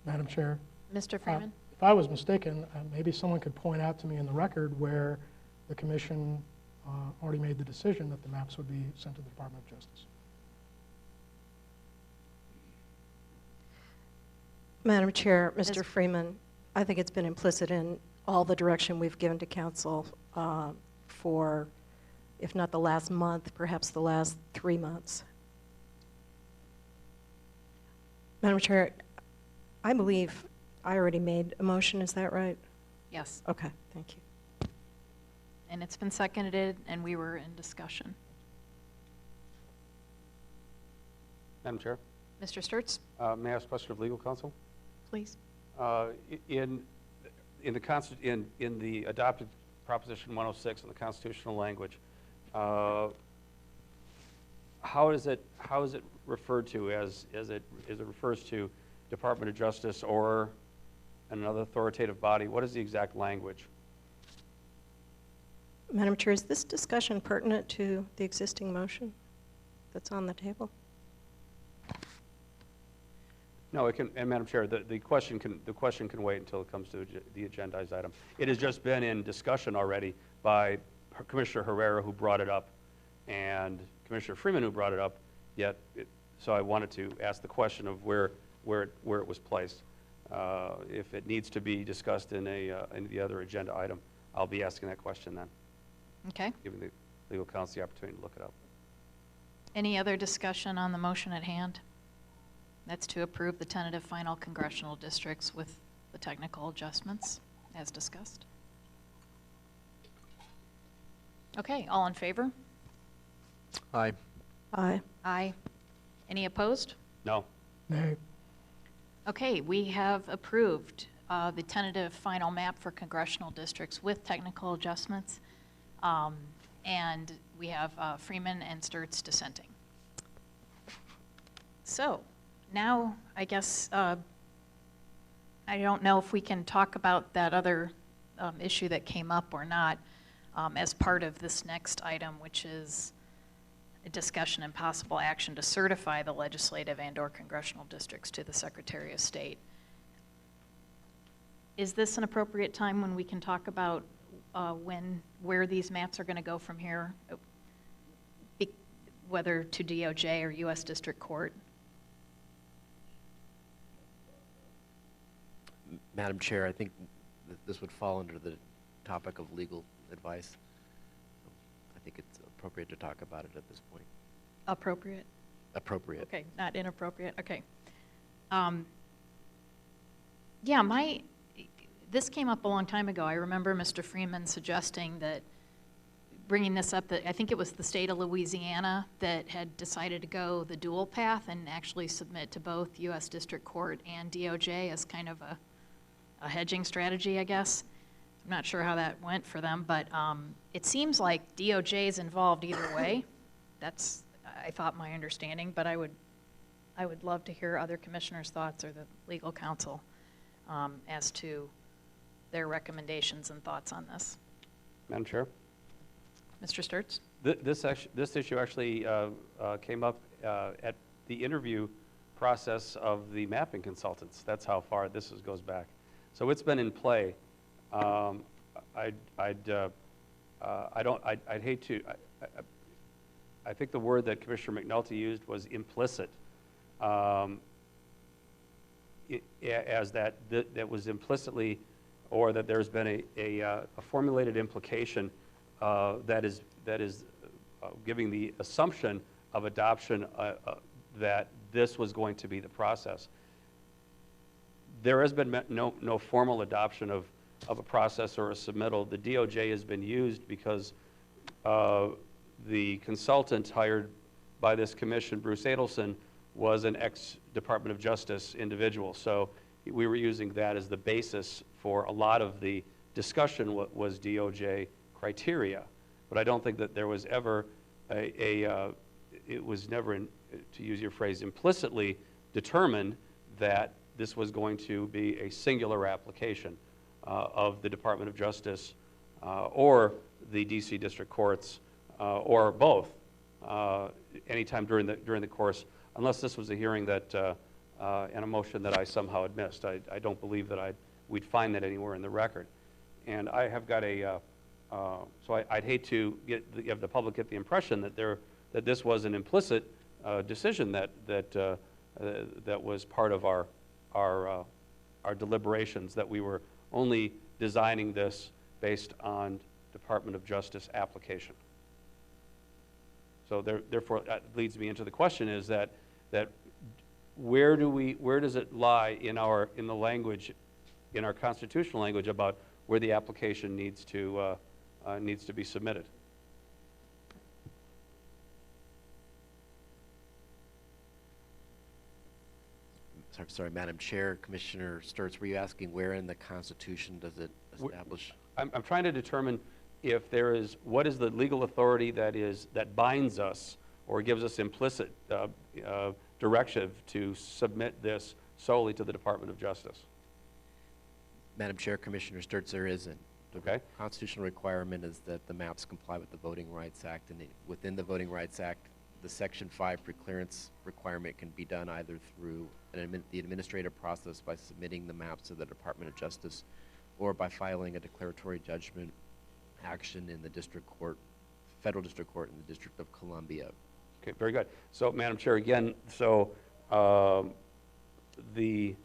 [SPEAKER 3] Madam Chair.
[SPEAKER 1] Mr. Freeman?
[SPEAKER 3] If I was mistaken, maybe someone could point out to me in the record where the commission already made the decision that the maps would be sent to the Department of Justice.
[SPEAKER 5] Madam Chair, Mr. Freeman, I think it's been implicit in all the direction we've given to council for, if not the last month, perhaps the last 3 months. Madam Chair, I believe I already made a motion, is that right?
[SPEAKER 1] Yes.
[SPEAKER 5] Okay, thank you.
[SPEAKER 1] And it's been seconded, and we were in discussion.
[SPEAKER 2] Madam Chair,
[SPEAKER 1] Mr. Sturts,
[SPEAKER 2] may I ask a question of legal counsel?
[SPEAKER 1] please.
[SPEAKER 2] In the adopted Proposition 106 in the constitutional language, how is it referred to as it refers to Department of Justice or another authoritative body? What is the exact language?
[SPEAKER 5] Madam Chair, is this discussion pertinent to the existing motion that's on the table?
[SPEAKER 2] No, it can. And Madam Chair, the question can wait until it comes to the agendized item. It has just been in discussion already by Commissioner Herrera, who brought it up, and Commissioner Freeman, who brought it up. yet, so I wanted to ask the question of where it was placed. If it needs to be discussed in the other agenda item, I'll be asking that question then,
[SPEAKER 1] Okay.
[SPEAKER 2] giving the legal counsel the opportunity to look it up.
[SPEAKER 1] Any other discussion on the motion at hand? That's to approve the tentative final congressional districts with the technical adjustments as discussed. Okay, all in favor?
[SPEAKER 7] Aye.
[SPEAKER 5] Aye.
[SPEAKER 1] Aye. Any opposed?
[SPEAKER 2] No.
[SPEAKER 3] Nay.
[SPEAKER 1] Okay, we have approved the tentative final map for congressional districts with technical adjustments. And we have Freeman and Sturts dissenting. So now I guess I don't know if we can talk about that other issue that came up or not as part of this next item, which is a discussion and possible action to certify the legislative and/or congressional districts to the Secretary of State. Is this an appropriate time when we can talk about where these maps are going to go from here, whether to DOJ or U.S. District Court?
[SPEAKER 12] Madam Chair, I think this would fall under the topic of legal advice. I think it's appropriate to talk about it at this point.
[SPEAKER 1] Appropriate?
[SPEAKER 12] Appropriate.
[SPEAKER 1] Okay, not inappropriate, okay. Yeah, this came up a long time ago. I remember Mr. Freeman suggesting that, bringing this up, that I think it was the state of Louisiana that had decided to go the dual path and actually submit to both U.S. District Court and DOJ as kind of a hedging strategy, I guess. I'm not sure how that went for them, but it seems like DOJ is involved either way. That's, I thought, my understanding, but I would love to hear other commissioners' thoughts or the legal counsel as to their recommendations and thoughts on this.
[SPEAKER 2] Madam Chair?
[SPEAKER 1] Mr. Sturts?
[SPEAKER 2] This issue actually came up at the interview process of the mapping consultants. That's how far this goes back. So it's been in play. I'd hate to. I think the word that Commissioner McNulty used was implicit, as that was implicitly, or that there's been a formulated implication that is giving the assumption of adoption that this was going to be the process. There has been no formal adoption of a process or a submittal. The DOJ has been used because the consultant hired by this commission, Bruce Adelson, was an ex-Department of Justice individual. So we were using that as the basis for a lot of the discussion. What was DOJ criteria? But I don't think that there was ever it was never, to use your phrase, implicitly determined that this was going to be a singular application of the Department of Justice or the D.C. District Courts or both anytime during the course, unless this was a hearing that and a motion that I somehow had missed. I don't believe that we'd find that anywhere in the record. And I have got so I'd hate to have the public get the impression that this was an implicit decision that was part of our deliberations, that we were only designing this based on Department of Justice application. So therefore, that leads me into the question: is that where does it lie in the language, in our constitutional language, about where the application needs to be submitted?
[SPEAKER 12] Sorry, Madam Chair, Commissioner Sturts, were you asking where in the Constitution does it establish?
[SPEAKER 2] I'm trying to determine if what is the legal authority that binds us or gives us implicit directive to submit this solely to the Department of Justice.
[SPEAKER 12] Madam Chair, Commissioner Sturts, there isn't.
[SPEAKER 2] Okay.
[SPEAKER 12] The constitutional requirement is that the maps comply with the Voting Rights Act, and within the Voting Rights Act, the Section 5 preclearance requirement can be done either through the administrative process by submitting the maps to the Department of Justice, or by filing a declaratory judgment action in the district court, federal district court in the District of Columbia.
[SPEAKER 2] Okay, very good. So, Madam Chair, again, so the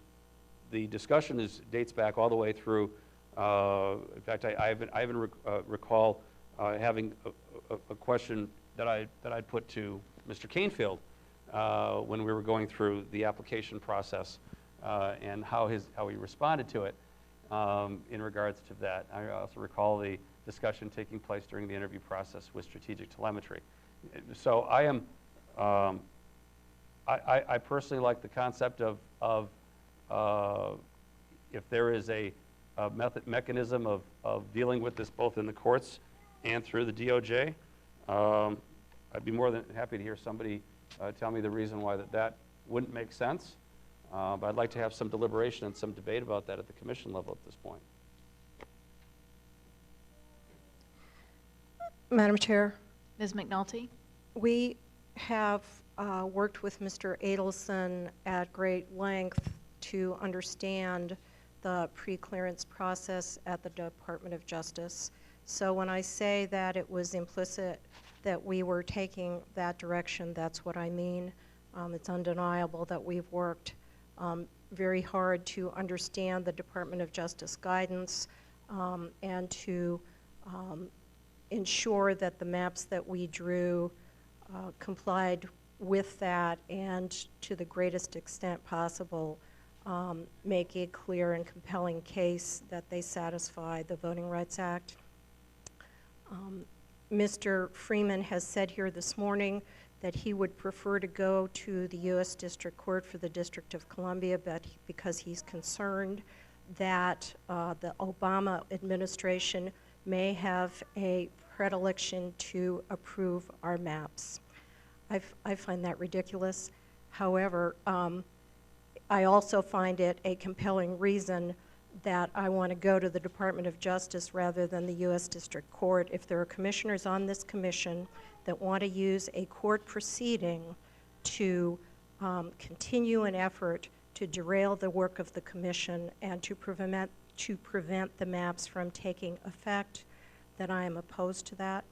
[SPEAKER 2] discussion dates back all the way through. In fact, I even recall having a question that I'd put to Mr. Canfield when we were going through the application process and how he responded to it in regards to that. I also recall the discussion taking place during the interview process with strategic telemetry. So I personally like the concept of if there is a mechanism of dealing with this both in the courts and through the DOJ, I'd be more than happy to hear somebody tell me the reason why that wouldn't make sense. But I'd like to have some deliberation and some debate about that at the commission level at this point.
[SPEAKER 5] Madam Chair,
[SPEAKER 1] Ms. McNulty?
[SPEAKER 5] we have worked with Mr. Adelson at great length to understand the pre-clearance process at the Department of Justice. So when I say that it was implicit that we were taking that direction, that's what I mean. It's undeniable that we've worked very hard to understand the Department of Justice guidance and to ensure that the maps that we drew complied with that, and to the greatest extent possible make a clear and compelling case that they satisfy the Voting Rights Act. Mr. Freeman has said here this morning that he would prefer to go to the U.S. District Court for the District of Columbia, but because he's concerned that the Obama administration may have a predilection to approve our maps. I find that ridiculous. However, I also find it a compelling reason that I want to go to the Department of Justice rather than the U.S. District Court. If there are commissioners on this commission that want to use a court proceeding to continue an effort to derail the work of the commission and to prevent the maps from taking effect, then I am opposed to that.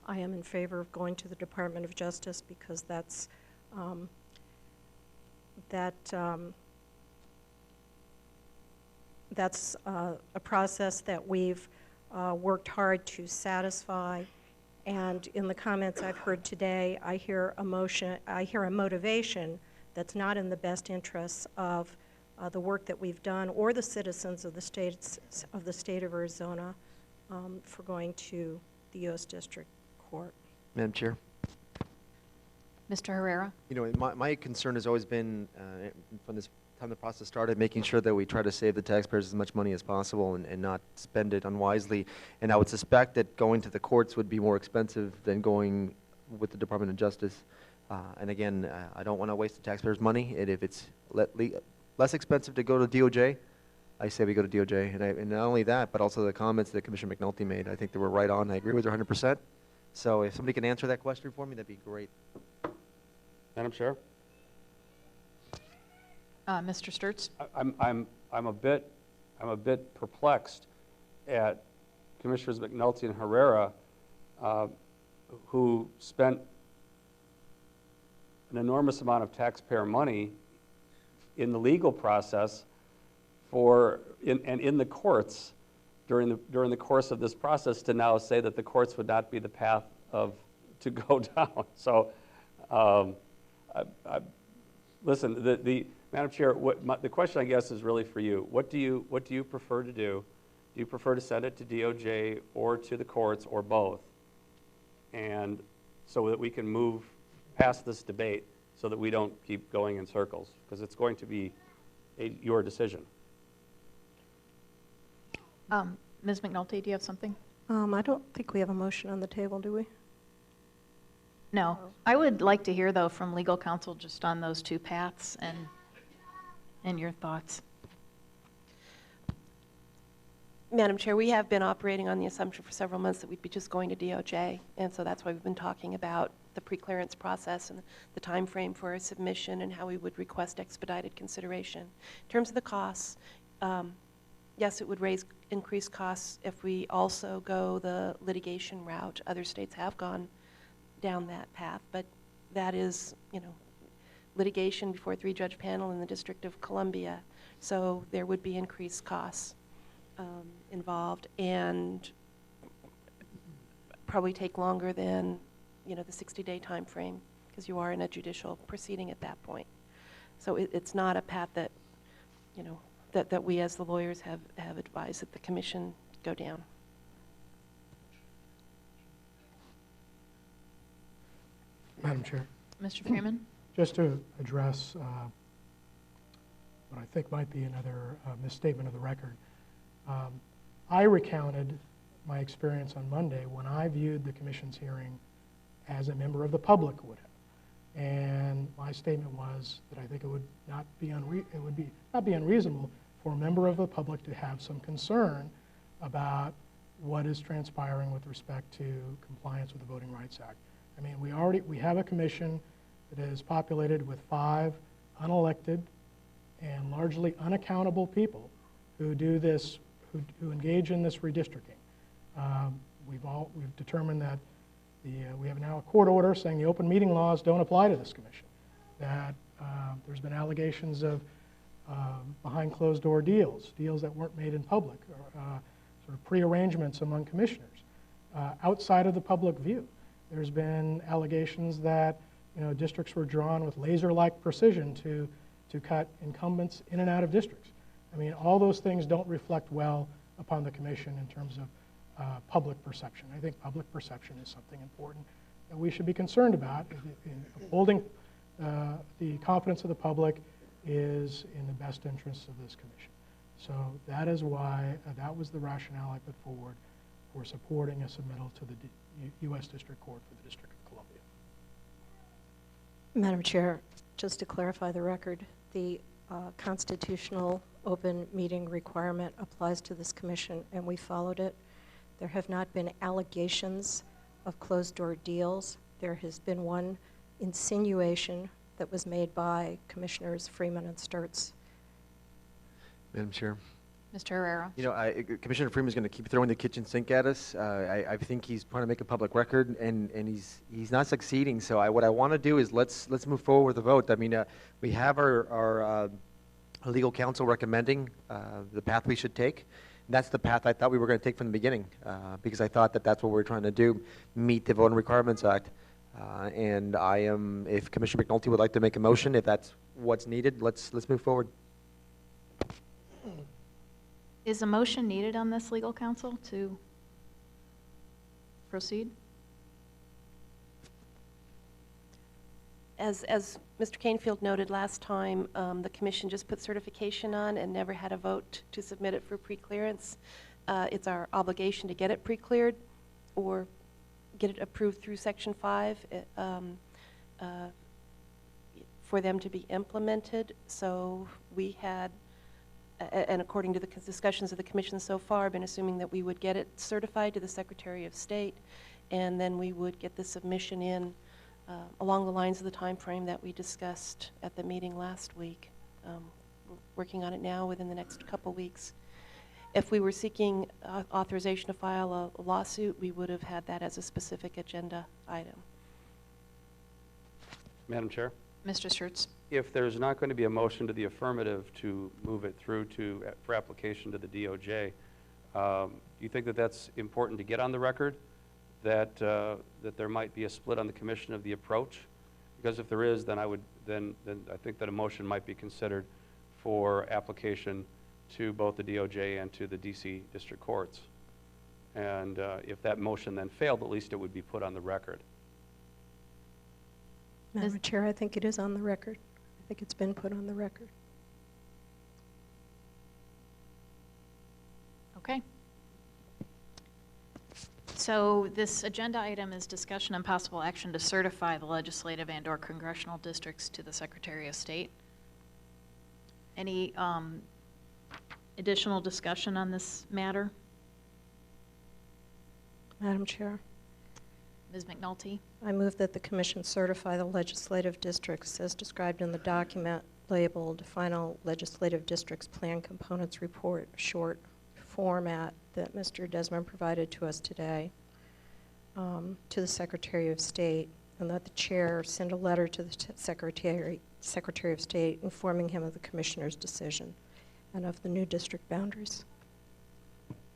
[SPEAKER 5] I am in favor of going to the Department of Justice because that's a process that we've worked hard to satisfy. And in the comments I've heard today, I hear a motivation that's not in the best interests of the work that we've done or the citizens of the state of Arizona for going to the U.S. District Court.
[SPEAKER 7] Madam Chair?
[SPEAKER 1] Mr. Herrera?
[SPEAKER 7] You know, my concern has always been, from this time the process started, making sure that we try to save the taxpayers as much money as possible and not spend it unwisely. And I would suspect that going to the courts would be more expensive than going with the Department of Justice. And again, I don't want to waste the taxpayers' money. And if it's less expensive to go to DOJ, I say we go to DOJ. And not only that, but also the comments that Commissioner McNulty made, I think they were right on. I agree with her 100%. So if somebody can answer that question for me, that'd be great.
[SPEAKER 2] Madam Chair?
[SPEAKER 1] Mr. Sturts?
[SPEAKER 2] I'm a bit perplexed at Commissioners McNulty and Herrera, who spent an enormous amount of taxpayer money in the legal process and in the courts during the course of this process, to now say that the courts would not be the path to go down. So, listen, Madam Chair, the question, I guess, is really for you. What do you prefer to do? Do you prefer to send it to DOJ or to the courts or both? And so that we can move past this debate so that we don't keep going in circles, because it's going to be your decision.
[SPEAKER 1] Ms. McNulty, do you have something?
[SPEAKER 5] I don't think we have a motion on the table, do we?
[SPEAKER 1] No. I would like to hear, though, from legal counsel just on those two paths and your thoughts.
[SPEAKER 6] Madam Chair, we have been operating on the assumption for several months that we'd be just going to DOJ, and so that's why we've been talking about the pre-clearance process and the time frame for a submission and how we would request expedited consideration. In terms of the costs, yes, it would increase costs if we also go the litigation route. Other states have gone down that path, but that is, you know, litigation before a 3-judge panel in the District of Columbia. So there would be increased costs involved, and probably take longer than, you know, the 60-day time frame, because you are in a judicial proceeding at that point. So it's not a path that, you know, that we as the lawyers have advised that the commission go down.
[SPEAKER 3] Madam Chair,
[SPEAKER 1] Mr. Freeman?
[SPEAKER 3] just to address what I think might be another misstatement of the record. I recounted my experience on Monday when I viewed the commission's hearing as a member of the public would have. And my statement was that I think it would not be unreasonable for a member of the public to have some concern about what is transpiring with respect to compliance with the Voting Rights Act. I mean, we have a commission that is populated with 5 unelected and largely unaccountable people who do this, who engage in this redistricting. We've determined that we have now a court order saying the open meeting laws don't apply to this commission. That there's been allegations of behind closed door deals that weren't made in public, or sort of prearrangements among commissioners outside of the public view. There's been allegations that, you know, districts were drawn with laser-like precision to cut incumbents in and out of districts. I mean, all those things don't reflect well upon the commission in terms of public perception. I think public perception is something important that we should be concerned about. Upholding the confidence of the public is in the best interests of this commission. So that is why, that was the rationale I put forward for supporting a submittal to the U.S. District Court for the District of Columbia.
[SPEAKER 5] Madam Chair, just to clarify the record, the constitutional open meeting requirement applies to this commission, and we followed it. There have not been allegations of closed-door deals. There has been one insinuation that was made by Commissioners Freeman and Sturts.
[SPEAKER 7] Madam Chair.
[SPEAKER 1] Mr. Herrera?
[SPEAKER 7] You know, Commissioner Freeman is going to keep throwing the kitchen sink at us. I think he's trying to make a public record, and he's not succeeding. So what I want to do is let's move forward with the vote. I mean, we have our legal counsel recommending the path we should take. That's the path I thought we were going to take from the beginning, because I thought that that's what we're trying to do, meet the Voting Requirements Act. And if Commissioner McNulty would like to make a motion, if that's what's needed, let's move forward.
[SPEAKER 1] Is a motion needed on this, legal counsel, to proceed?
[SPEAKER 6] As Mr. Canfield noted last time, the commission just put certification on and never had a vote to submit it for pre-clearance. It's our obligation to get it pre-cleared or get it approved through Section 5 for them to be implemented. So we had, and according to the discussions of the commission so far, been assuming that we would get it certified to the Secretary of State, and then we would get the submission in along the lines of the time frame that we discussed at the meeting last week. We're working on it now within the next couple weeks. If we were seeking authorization to file a lawsuit, we would have had that as a specific agenda item.
[SPEAKER 2] Madam Chair?
[SPEAKER 1] Mr. Sturts?
[SPEAKER 2] If there's not going to be a motion to the affirmative to move it through for application to the DOJ, do you think that that's important to get on the record, that there might be a split on the commission of the approach? Because if there is, then then I think that a motion might be considered for application to both the DOJ and to the DC district courts. And if that motion then failed, at least it would be put on the record.
[SPEAKER 5] Madam Chair, I think it is on the record. I think it's been put on the record.
[SPEAKER 1] Okay. So this agenda item is discussion and possible action to certify the legislative and/or congressional districts to the Secretary of State. Any additional discussion on this matter?
[SPEAKER 5] Madam Chair,
[SPEAKER 1] Ms. McNulty?
[SPEAKER 5] I move that the Commission certify the legislative districts as described in the document labeled Final Legislative Districts Plan Components Report, short format that Mr. Desmond provided to us today, to the Secretary of State, and that the chair send a letter to the Secretary of State informing him of the commissioner's decision and of the new district boundaries.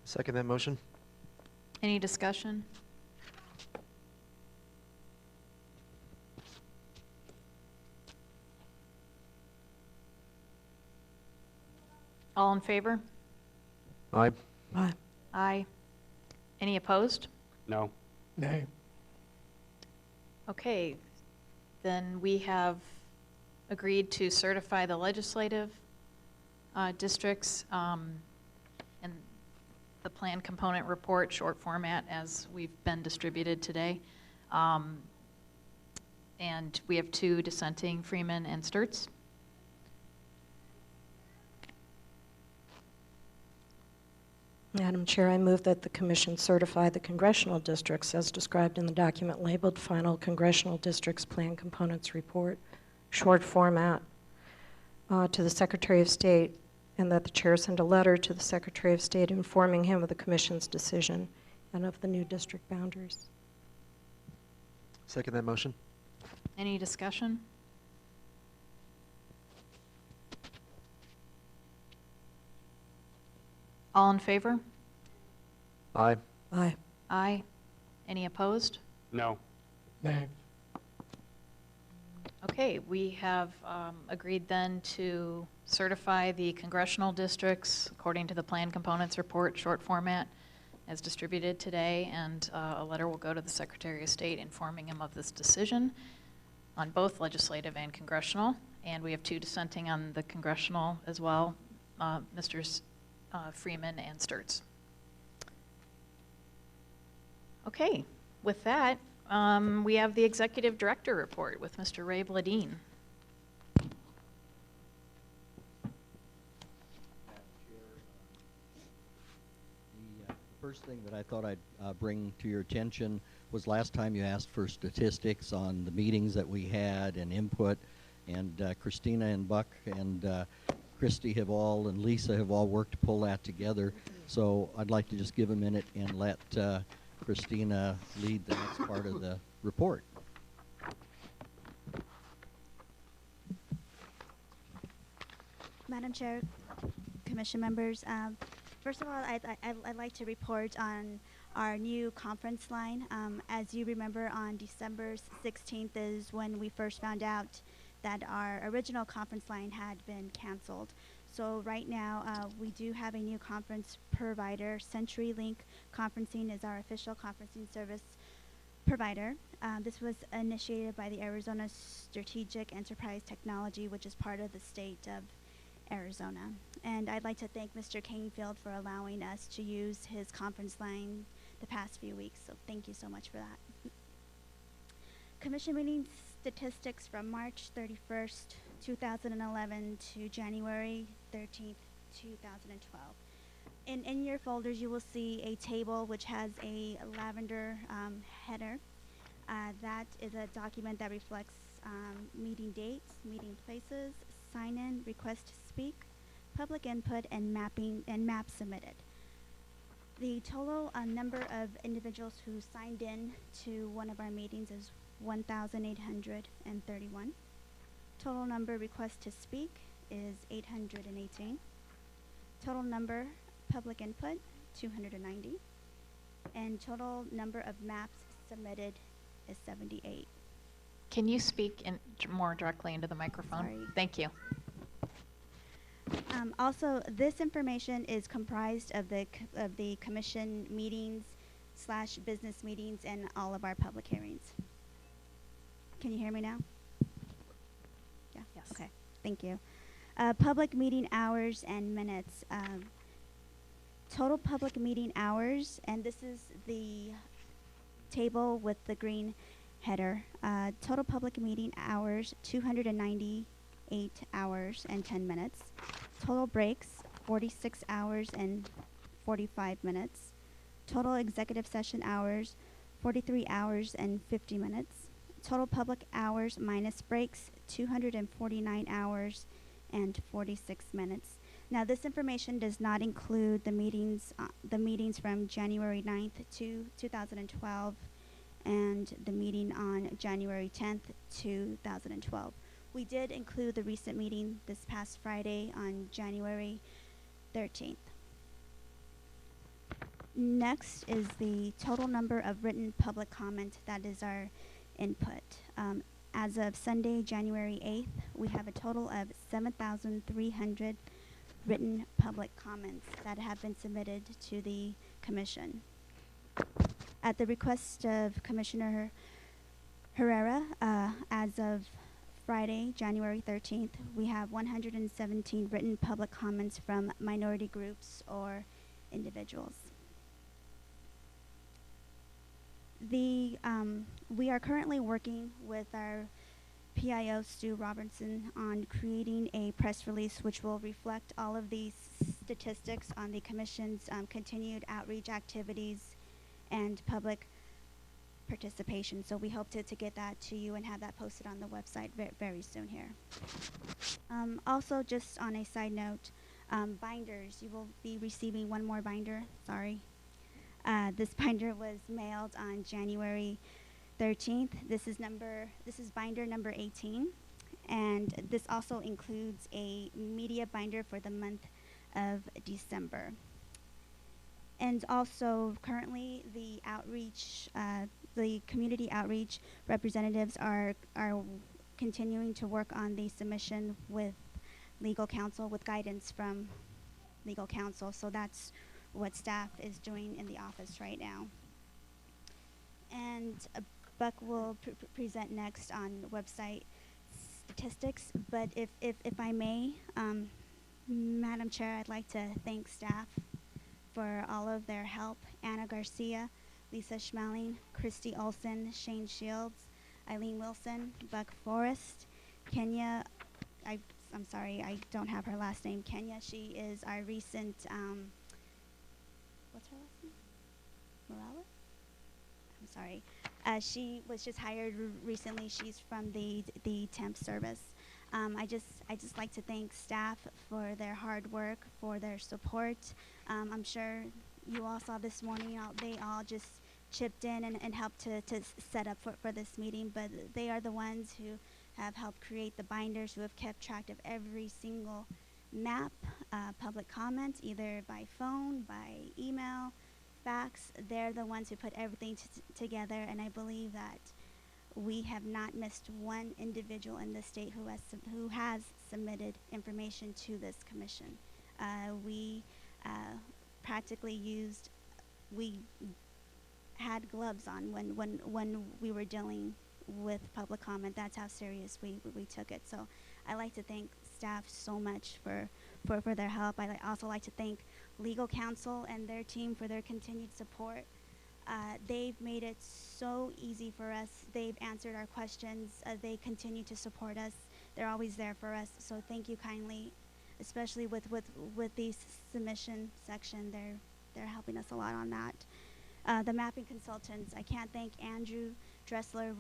[SPEAKER 7] Second that motion.
[SPEAKER 1] Any discussion? All in favor?
[SPEAKER 7] Aye.
[SPEAKER 5] Aye.
[SPEAKER 1] Aye. Any opposed?
[SPEAKER 2] No.
[SPEAKER 3] Nay.
[SPEAKER 1] Okay, then we have agreed to certify the legislative districts and the plan component report, short format, as we've been distributed today. And we have 2 dissenting, Freeman and Sturts.
[SPEAKER 5] Madam Chair, I move that the Commission certify the congressional districts as described in the document labeled Final Congressional Districts Plan Components Report, short format, to the Secretary of State, and that the chair send a letter to the Secretary of State informing him of the Commission's decision and of the new district boundaries.
[SPEAKER 7] Second that motion.
[SPEAKER 1] Any discussion? All in favor?
[SPEAKER 7] Aye.
[SPEAKER 5] Aye.
[SPEAKER 1] Aye. Any opposed?
[SPEAKER 2] No.
[SPEAKER 3] Nay.
[SPEAKER 1] Okay, we have agreed then to certify the congressional districts according to the plan components report, short format, as distributed today, and a letter will go to the Secretary of State informing him of this decision on both legislative and congressional. And we have 2 dissenting on the congressional as well, Mr. Freeman and Sturts. Okay, with that, we have the Executive Director report with Mr. Ray Bladine.
[SPEAKER 13] The first thing that I thought I'd bring to your attention was last time you asked for statistics on the meetings that we had and input, and Christina and Buck and Christy have all, and Lisa have all worked to pull that together. So I'd like to just give a minute and let Christina lead the next part of the report.
[SPEAKER 14] Madam Chair, Commission members, first of all, I'd like to report on our new conference line. As you remember, on December 16th is when we first found out that our original conference line had been canceled. So right now, we do have a new conference provider. CenturyLink Conferencing is our official conferencing service provider. This was initiated by the Arizona Strategic Enterprise Technology, which is part of the state of Arizona. And I'd like to thank Mr. Canfield for allowing us to use his conference line the past few weeks. So thank you so much for that. Commission meeting statistics from March 31st, 2011 to January 13th, 2012. In your folders, you will see a table which has a lavender header. That is a document that reflects meeting dates, meeting places, sign-in, request to speak, public input, and maps submitted. The total number of individuals who signed in to one of our meetings is 1,831. Total number requests to speak is 818. Total number public input, 290. And total number of maps submitted is 78.
[SPEAKER 1] Can you speak more directly into the microphone?
[SPEAKER 14] Sorry.
[SPEAKER 1] Thank you.
[SPEAKER 14] Also, this information is comprised of the commission meetings / business meetings and all of our public hearings. Can you hear me now? Yeah.
[SPEAKER 1] Yes.
[SPEAKER 14] Okay. Thank you. Public meeting hours and minutes. Total public meeting hours, and this is the table with the green header. Total public meeting hours, 298 hours and 10 minutes. Total breaks, 46 hours and 45 minutes. Total executive session hours, 43 hours and 50 minutes. Total public hours minus breaks, 249 hours and 46 minutes. Now, this information does not include the meetings from January 9th to 2012 and the meeting on January 10th, 2012. We did include the recent meeting this past Friday on January 13th. Next is the total number of written public comment. That is our input. As of Sunday, January 8th, we have a total of 7,300 written public comments that have been submitted to the commission. At the request of Commissioner Herrera, as of Friday, January 13th, we have 117 written public comments from minority groups or individuals. We are currently working with our PIO, Stu Robertson, on creating a press release which will reflect all of these statistics on the Commission's continued outreach activities and public participation. So we hope to get that to you and have that posted on the website very soon here. Also, just on a side note, binders, you will be receiving one more binder, sorry. This binder was mailed on January 13th. This is binder number 18, and this also includes a media binder for the month of December. And also, currently, the outreach, the community outreach representatives are continuing to work on the submission with legal counsel, with guidance from legal counsel. So that's what staff is doing in the office right now. And Buck will present next on website statistics, but if I may, Madam Chair, I'd like to thank staff for all of their help. Anna Garcia, Lisa Schmeling, Christy Olson, Shane Shields, Eileen Wilson, Buck Forrest, Kenya, I'm sorry, I don't have her last name, Kenya. She is our recent, what's her last name? Morales? I'm sorry. She was just hired recently. She's from the temp service. I just like to thank staff for their hard work, for their support. I'm sure you all saw this morning, they all just chipped in and helped to set up for this meeting, but they are the ones who have helped create the binders, who have kept track of every single map, public comments, either by phone, by email, fax. They're the ones who put everything together, and I believe that we have not missed one individual in the state who has submitted information to this commission. We practically we had gloves on when we were dealing with public comment. That's how serious we took it. So I like to thank staff so much for their help. I also like to thank legal counsel and their team for their continued support. They've made it so easy for us. They've answered our questions. They continue to support us. They're always there for us. So thank you kindly, especially with the submission section. They're helping us a lot on that. The mapping consultants, I can't thank Andrew Dressler,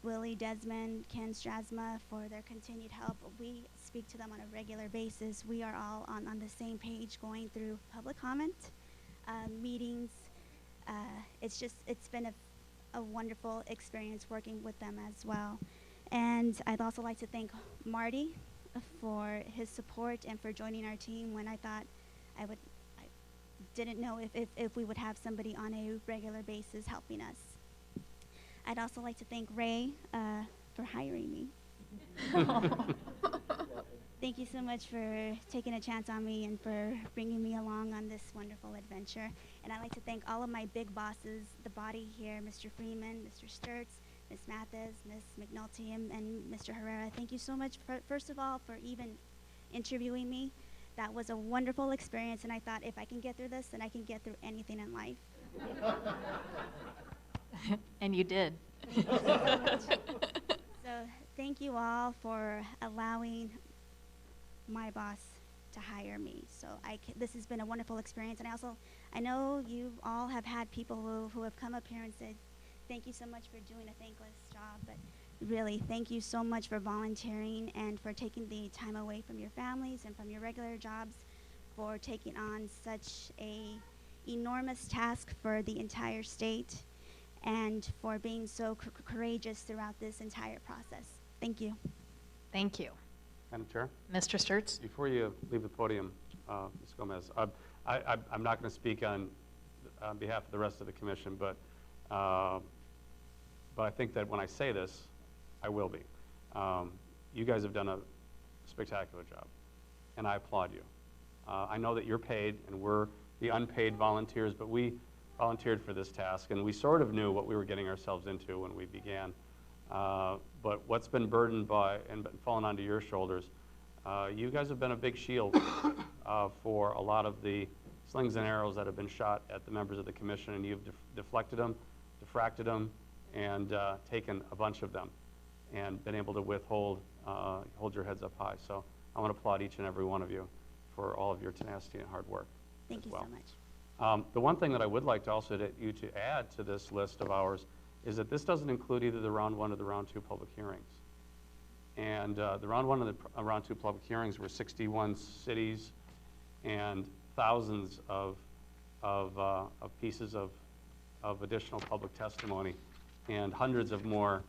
[SPEAKER 14] Willie Desmond, Ken Strasma for their continued help. We speak to them on a regular basis. We are all on the same page going through public comment, meetings. It's been a wonderful experience working with them as well. And I'd also like to thank Marty for his support and for joining our team when I thought I didn't know if we would have somebody on a regular basis helping us. I'd also like to thank Ray for hiring me. Thank you so much for taking a chance on me and for bringing me along on this wonderful adventure. And I'd like to thank all of my big bosses, the body here, Mr. Freeman, Mr. Sturts, Ms. Mathis, Ms. McNulty, and Mr. Herrera. Thank you so much, first of all, for even interviewing me. That was a wonderful experience, and I thought if I can get through this, then I can get through anything in life.
[SPEAKER 1] And you did.
[SPEAKER 14] So thank you all for allowing my boss to hire me. So this has been a wonderful experience, and I know you all have had people who have come up here and said, thank you so much for doing a thankless job, but really, thank you so much for volunteering and for taking the time away from your families and from your regular jobs, for taking on such a enormous task for the entire state. and for being so courageous throughout this entire process. Thank you.
[SPEAKER 1] Thank you.
[SPEAKER 2] Madam Chair?
[SPEAKER 1] Mr. Sturts?
[SPEAKER 2] Before you leave the podium, Ms. Gomez, I'm not going to speak on behalf of the rest of the commission, but I think that when I say this, I will be. You guys have done a spectacular job, and I applaud you. I know that you're paid, and we're the unpaid volunteers, but we volunteered for this task, and we sort of knew what we were getting ourselves into when we began. But what's been burdened by and fallen onto your shoulders, you guys have been a big shield for a lot of the slings and arrows that have been shot at the members of the commission, and you've deflected them, diffracted them, and taken a bunch of them, and been able to hold your heads up high. So I want to applaud each and every one of you for all of your tenacity and hard work.
[SPEAKER 14] Thank you
[SPEAKER 2] well.
[SPEAKER 14] so much.
[SPEAKER 2] The one thing that I would like to also you to add to this list of ours is that this doesn't include either the round 1 or the round 2 public hearings. And the round 1 and the round 2 public hearings were 61 cities and thousands of pieces of additional public testimony and hundreds of more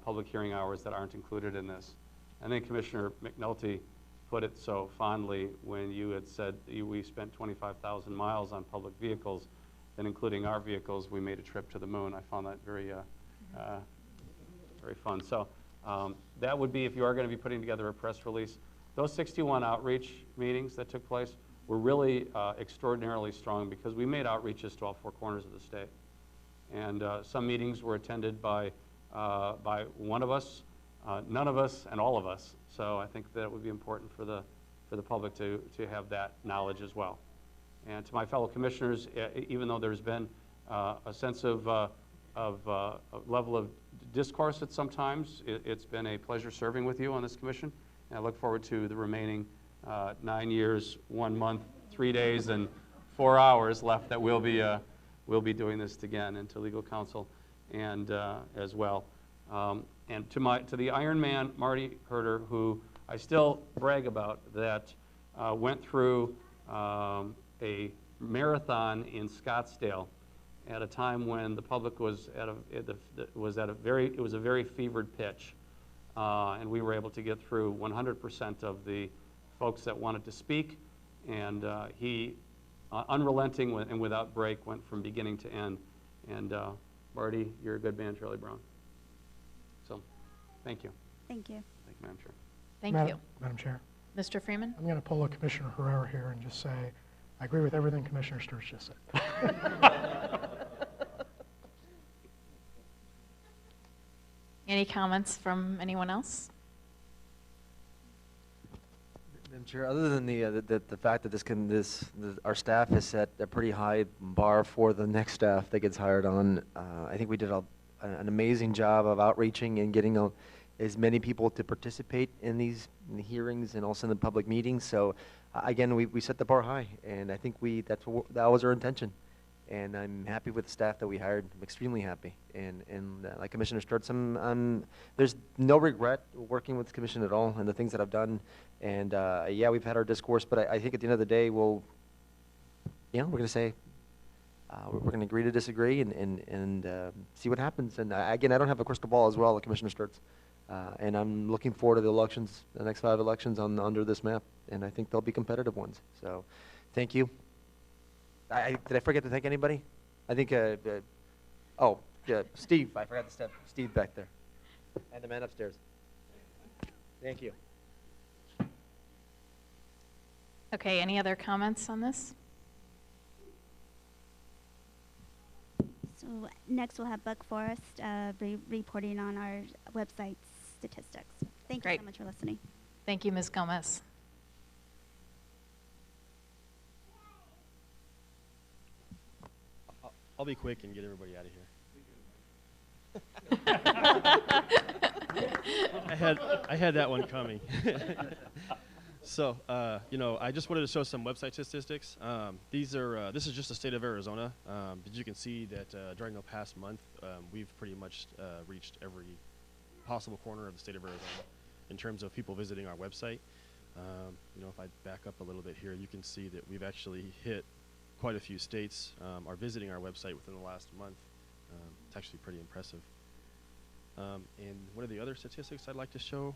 [SPEAKER 2] public hearing hours that aren't included in this. I think Commissioner McNulty put it so fondly when you had said we spent 25,000 miles on public vehicles, and including our vehicles, we made a trip to the moon. I found that very, very fun. So that would be, if you are going to be putting together a press release, those 61 outreach meetings that took place were really extraordinarily strong because we made outreaches to all 4 corners of the state. And some meetings were attended by one of us, none of us, and all of us. So I think that would be important for the public to have that knowledge as well. And to my fellow commissioners, even though there's been a sense of a level of discourse at sometimes, it's been a pleasure serving with you on this commission. And I look forward to the remaining 9 years, 1 month, 3 days, and 4 hours left that we'll be doing this again, and to legal counsel and as well. And to the Iron Man, Marty Herter, who I still brag about, that went through a marathon in Scottsdale at a time when the public was it was a very fevered pitch, and we were able to get through 100% of the folks that wanted to speak, and he, unrelenting and without break, went from beginning to end. And Marty, you're a good man, Charlie Brown. So, thank you.
[SPEAKER 14] Thank you.
[SPEAKER 2] Thank you, Madam Chair.
[SPEAKER 1] Thank you.
[SPEAKER 3] Madam Chair,
[SPEAKER 1] Mr. Freeman?
[SPEAKER 3] I'm going to pull a Commissioner Herrera here and just say, I agree with everything Commissioner Sturts just said.
[SPEAKER 1] Any comments from anyone else?
[SPEAKER 7] Madam Chair, other than the fact that our staff has set a pretty high bar for the next staff that gets hired on, I think we did an amazing job of outreaching and getting as many people to participate in the hearings and also in the public meetings. So again, we set the bar high, and I think that was our intention. And I'm happy with the staff that we hired. I'm extremely happy. And like Commissioner Sturts, there's no regret working with the commission at all and the things that I've done. And yeah, we've had our discourse, but I think at the end of the day, we're going to say, we're going to agree to disagree and see what happens. And again, I don't have a crystal ball as well, like Commissioner Sturts. And I'm looking forward to the elections, the next 5 elections under this map. And I think they'll be competitive ones. So thank you. Did I forget to thank anybody? I think, Steve. I forgot to step Steve back there. And the man upstairs. Thank you.
[SPEAKER 1] Okay, any other comments on this?
[SPEAKER 14] So next we'll have Buck Forrest reporting on our website statistics. Thank you
[SPEAKER 1] Great.
[SPEAKER 14] so much for listening.
[SPEAKER 1] Thank you, Ms. Gomez.
[SPEAKER 15] I'll be quick and get everybody out of here. I had that one coming. So, I just wanted to show some website statistics. This is just the state of Arizona. But you can see that during the past month, we've pretty much reached every possible corner of the state of Arizona in terms of people visiting our website. If I back up a little bit here, you can see that we've actually hit quite a few states are visiting our website within the last month. It's actually pretty impressive. And one of the other statistics I'd like to show,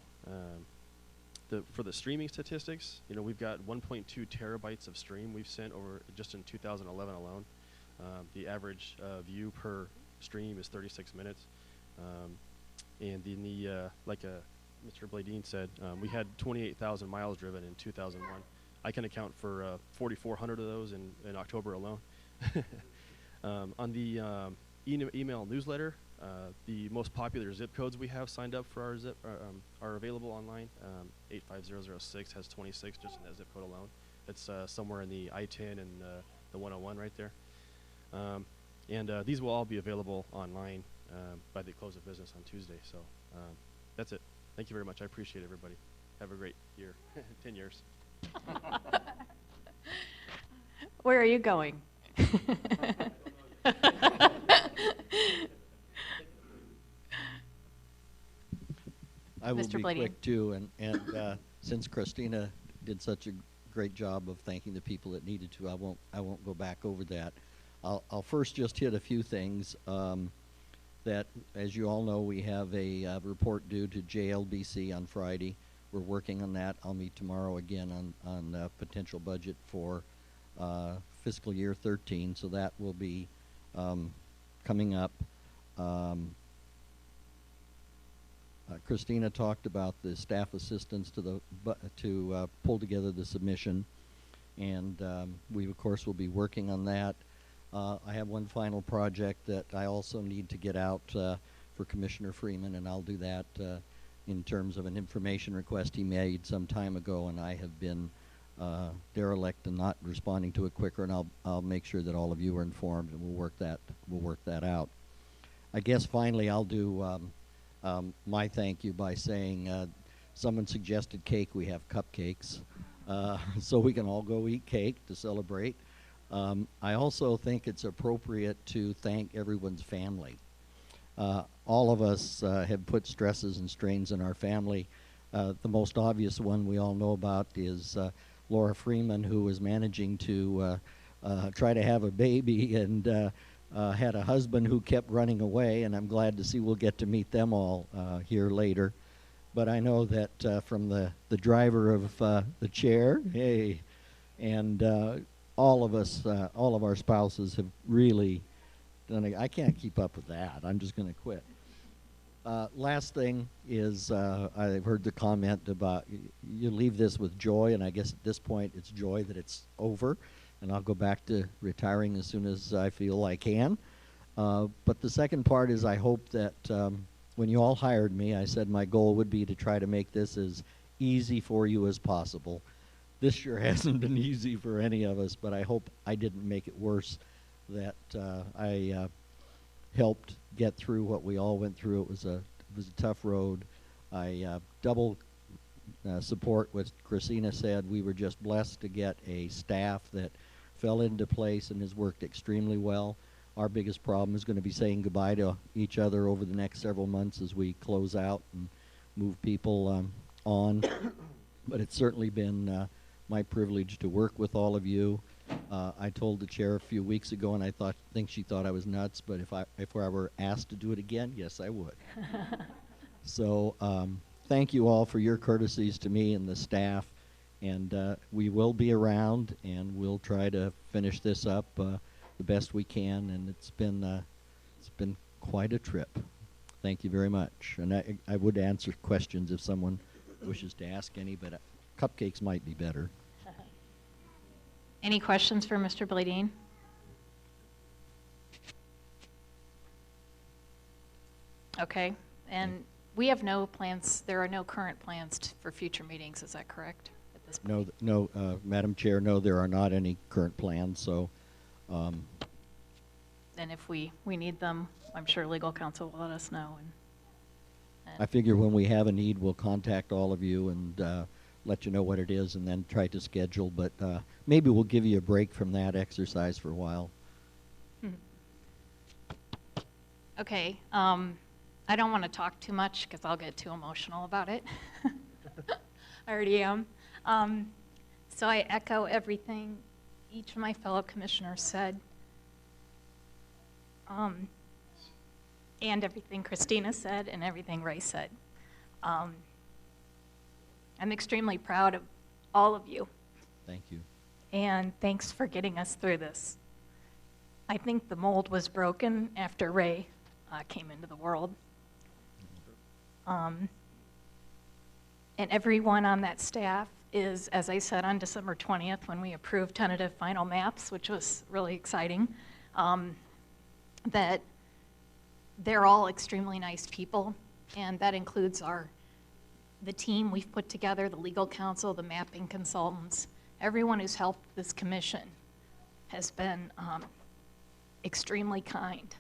[SPEAKER 15] for the streaming statistics, you know, we've got 1.2 terabytes of stream we've sent over just in 2011 alone. The average view per stream is 36 minutes. And in the, like Mr. Bladeen said, we had 28,000 miles driven in 2001. I can account for 4,400 of those in October alone. On the email newsletter, the most popular zip codes we have signed up for our zip are available online. 85006 has 26 just in that zip code alone. It's somewhere in the I-10 and the 101 right there. And these will all be available online by the close of business on Tuesday. So that's it. Thank you very much. I appreciate everybody. Have a great year. 10 years.
[SPEAKER 1] Where are you going?
[SPEAKER 13] I will
[SPEAKER 1] Mr.
[SPEAKER 13] be
[SPEAKER 1] Bladeen.
[SPEAKER 13] quick too, and since Christina did such a great job of thanking the people that needed to, I won't go back over that. I'll first just hit a few things. That, as you all know, we have a report due to JLBC on Friday. We're working on that. I'll meet tomorrow again on potential budget for fiscal year 13, so that will be coming up. Christina talked about the staff assistance to pull together the submission, and we of course will be working on that. I have one final project that I also need to get out for Commissioner Freeman, and I'll do that in terms of an information request he made some time ago, and I have been derelict and not responding to it quicker, and I'll make sure that all of you are informed, and we'll work that out. I guess finally I'll do my thank you by saying someone suggested cake. We have cupcakes, so we can all go eat cake to celebrate. I also think it's appropriate to thank everyone's family. All of us have put stresses and strains in our family. The most obvious one we all know about is Laura Freeman, who was managing to try to have a baby and had a husband who kept running away, and I'm glad to see we'll get to meet them all here later. But I know that from the driver of the chair, hey, and all of us, all of our spouses have really done I can't keep up with that. I'm just going to quit. Last thing is I've heard the comment about you leave this with joy, and I guess at this point it's joy that it's over, and I'll go back to retiring as soon as I feel I can. But the second part is I hope that when you all hired me, I said my goal would be to try to make this as easy for you as possible. This sure hasn't been easy for any of us, but I hope I didn't make it worse, that I helped get through what we all went through. It was a tough road. I double support what Christina said. We were just blessed to get a staff that fell into place and has worked extremely well. Our biggest problem is going to be saying goodbye to each other over the next several months as we close out and move people on. But it's certainly been my privilege to work with all of you. I told the chair a few weeks ago, and I think she thought I was nuts, but if I were asked to do it again, yes, I would. So thank you all for your courtesies to me and the staff, and we will be around, and we'll try to finish this up the best we can, and it's been quite a trip. Thank you very much, and I would answer questions if someone wishes to ask any, but cupcakes might be better.
[SPEAKER 1] Any questions for Mr. Bladeen? Okay, and we have no plans, there are no current plans for future meetings, is that correct at this point?
[SPEAKER 13] No, Madam Chair, no, there are not any current plans, so.
[SPEAKER 1] And if we need them, I'm sure legal counsel will let us know. And
[SPEAKER 13] I figure when we have a need, we'll contact all of you and let you know what it is and then try to schedule, but maybe we'll give you a break from that exercise for a while.
[SPEAKER 1] Okay, I don't want to talk too much because I'll get too emotional about it. I already am. So I echo everything each of my fellow commissioners said. and everything Christina said and everything Ray said. I'm extremely proud of all of you,
[SPEAKER 13] Thank you.
[SPEAKER 1] and thanks for getting us through this. I think the mold was broken after Ray came into the world. And everyone on that staff is, as I said, on December 20th, when we approved tentative final maps, which was really exciting, that they're all extremely nice people, and that includes the team we've put together, the legal counsel, the mapping consultants. Everyone who's helped this commission has been extremely kind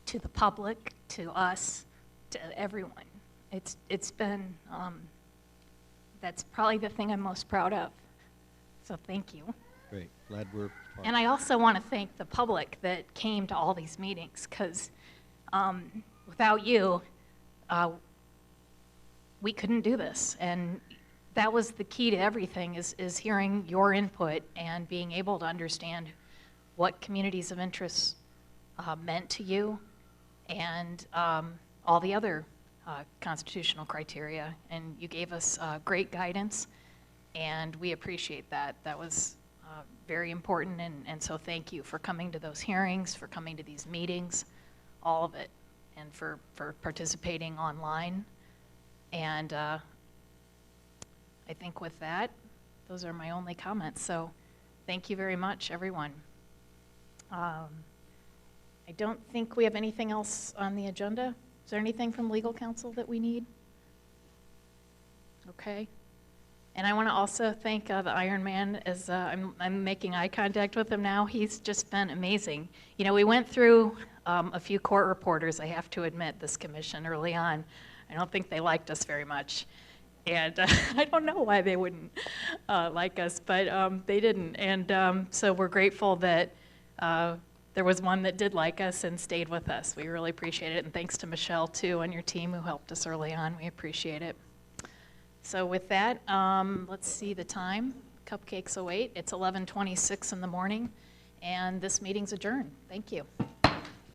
[SPEAKER 1] to the public, to us, to everyone. It's been, that's probably the thing I'm most proud of. So thank you.
[SPEAKER 13] Great. Glad we're part.
[SPEAKER 1] And I also want to thank the public that came to all these meetings, because without you, we couldn't do this. And that was the key to everything, is hearing your input and being able to understand what communities of interest meant to you, and all the other constitutional criteria. And you gave us great guidance, and we appreciate that. That was very important, and so thank you for coming to those hearings, for coming to these meetings, all of it, and for participating online. And I think with that, those are my only comments. So thank you very much, everyone. I don't think we have anything else on the agenda. Is there anything from legal counsel that we need? Okay. And I want to also thank the Iron Man, as I'm making eye contact with him now. He's just been amazing. You know, we went through a few court reporters, I have to admit, this commission early on. I don't think they liked us very much. And I don't know why they wouldn't like us, but they didn't. And so we're grateful that there was one that did like us and stayed with us. We really appreciate it. And thanks to Michelle, too, and your team who helped us early on. We appreciate it. So with that, let's see the time. Cupcakes await. It's 11:26 in the morning, and this meeting's adjourned. Thank you.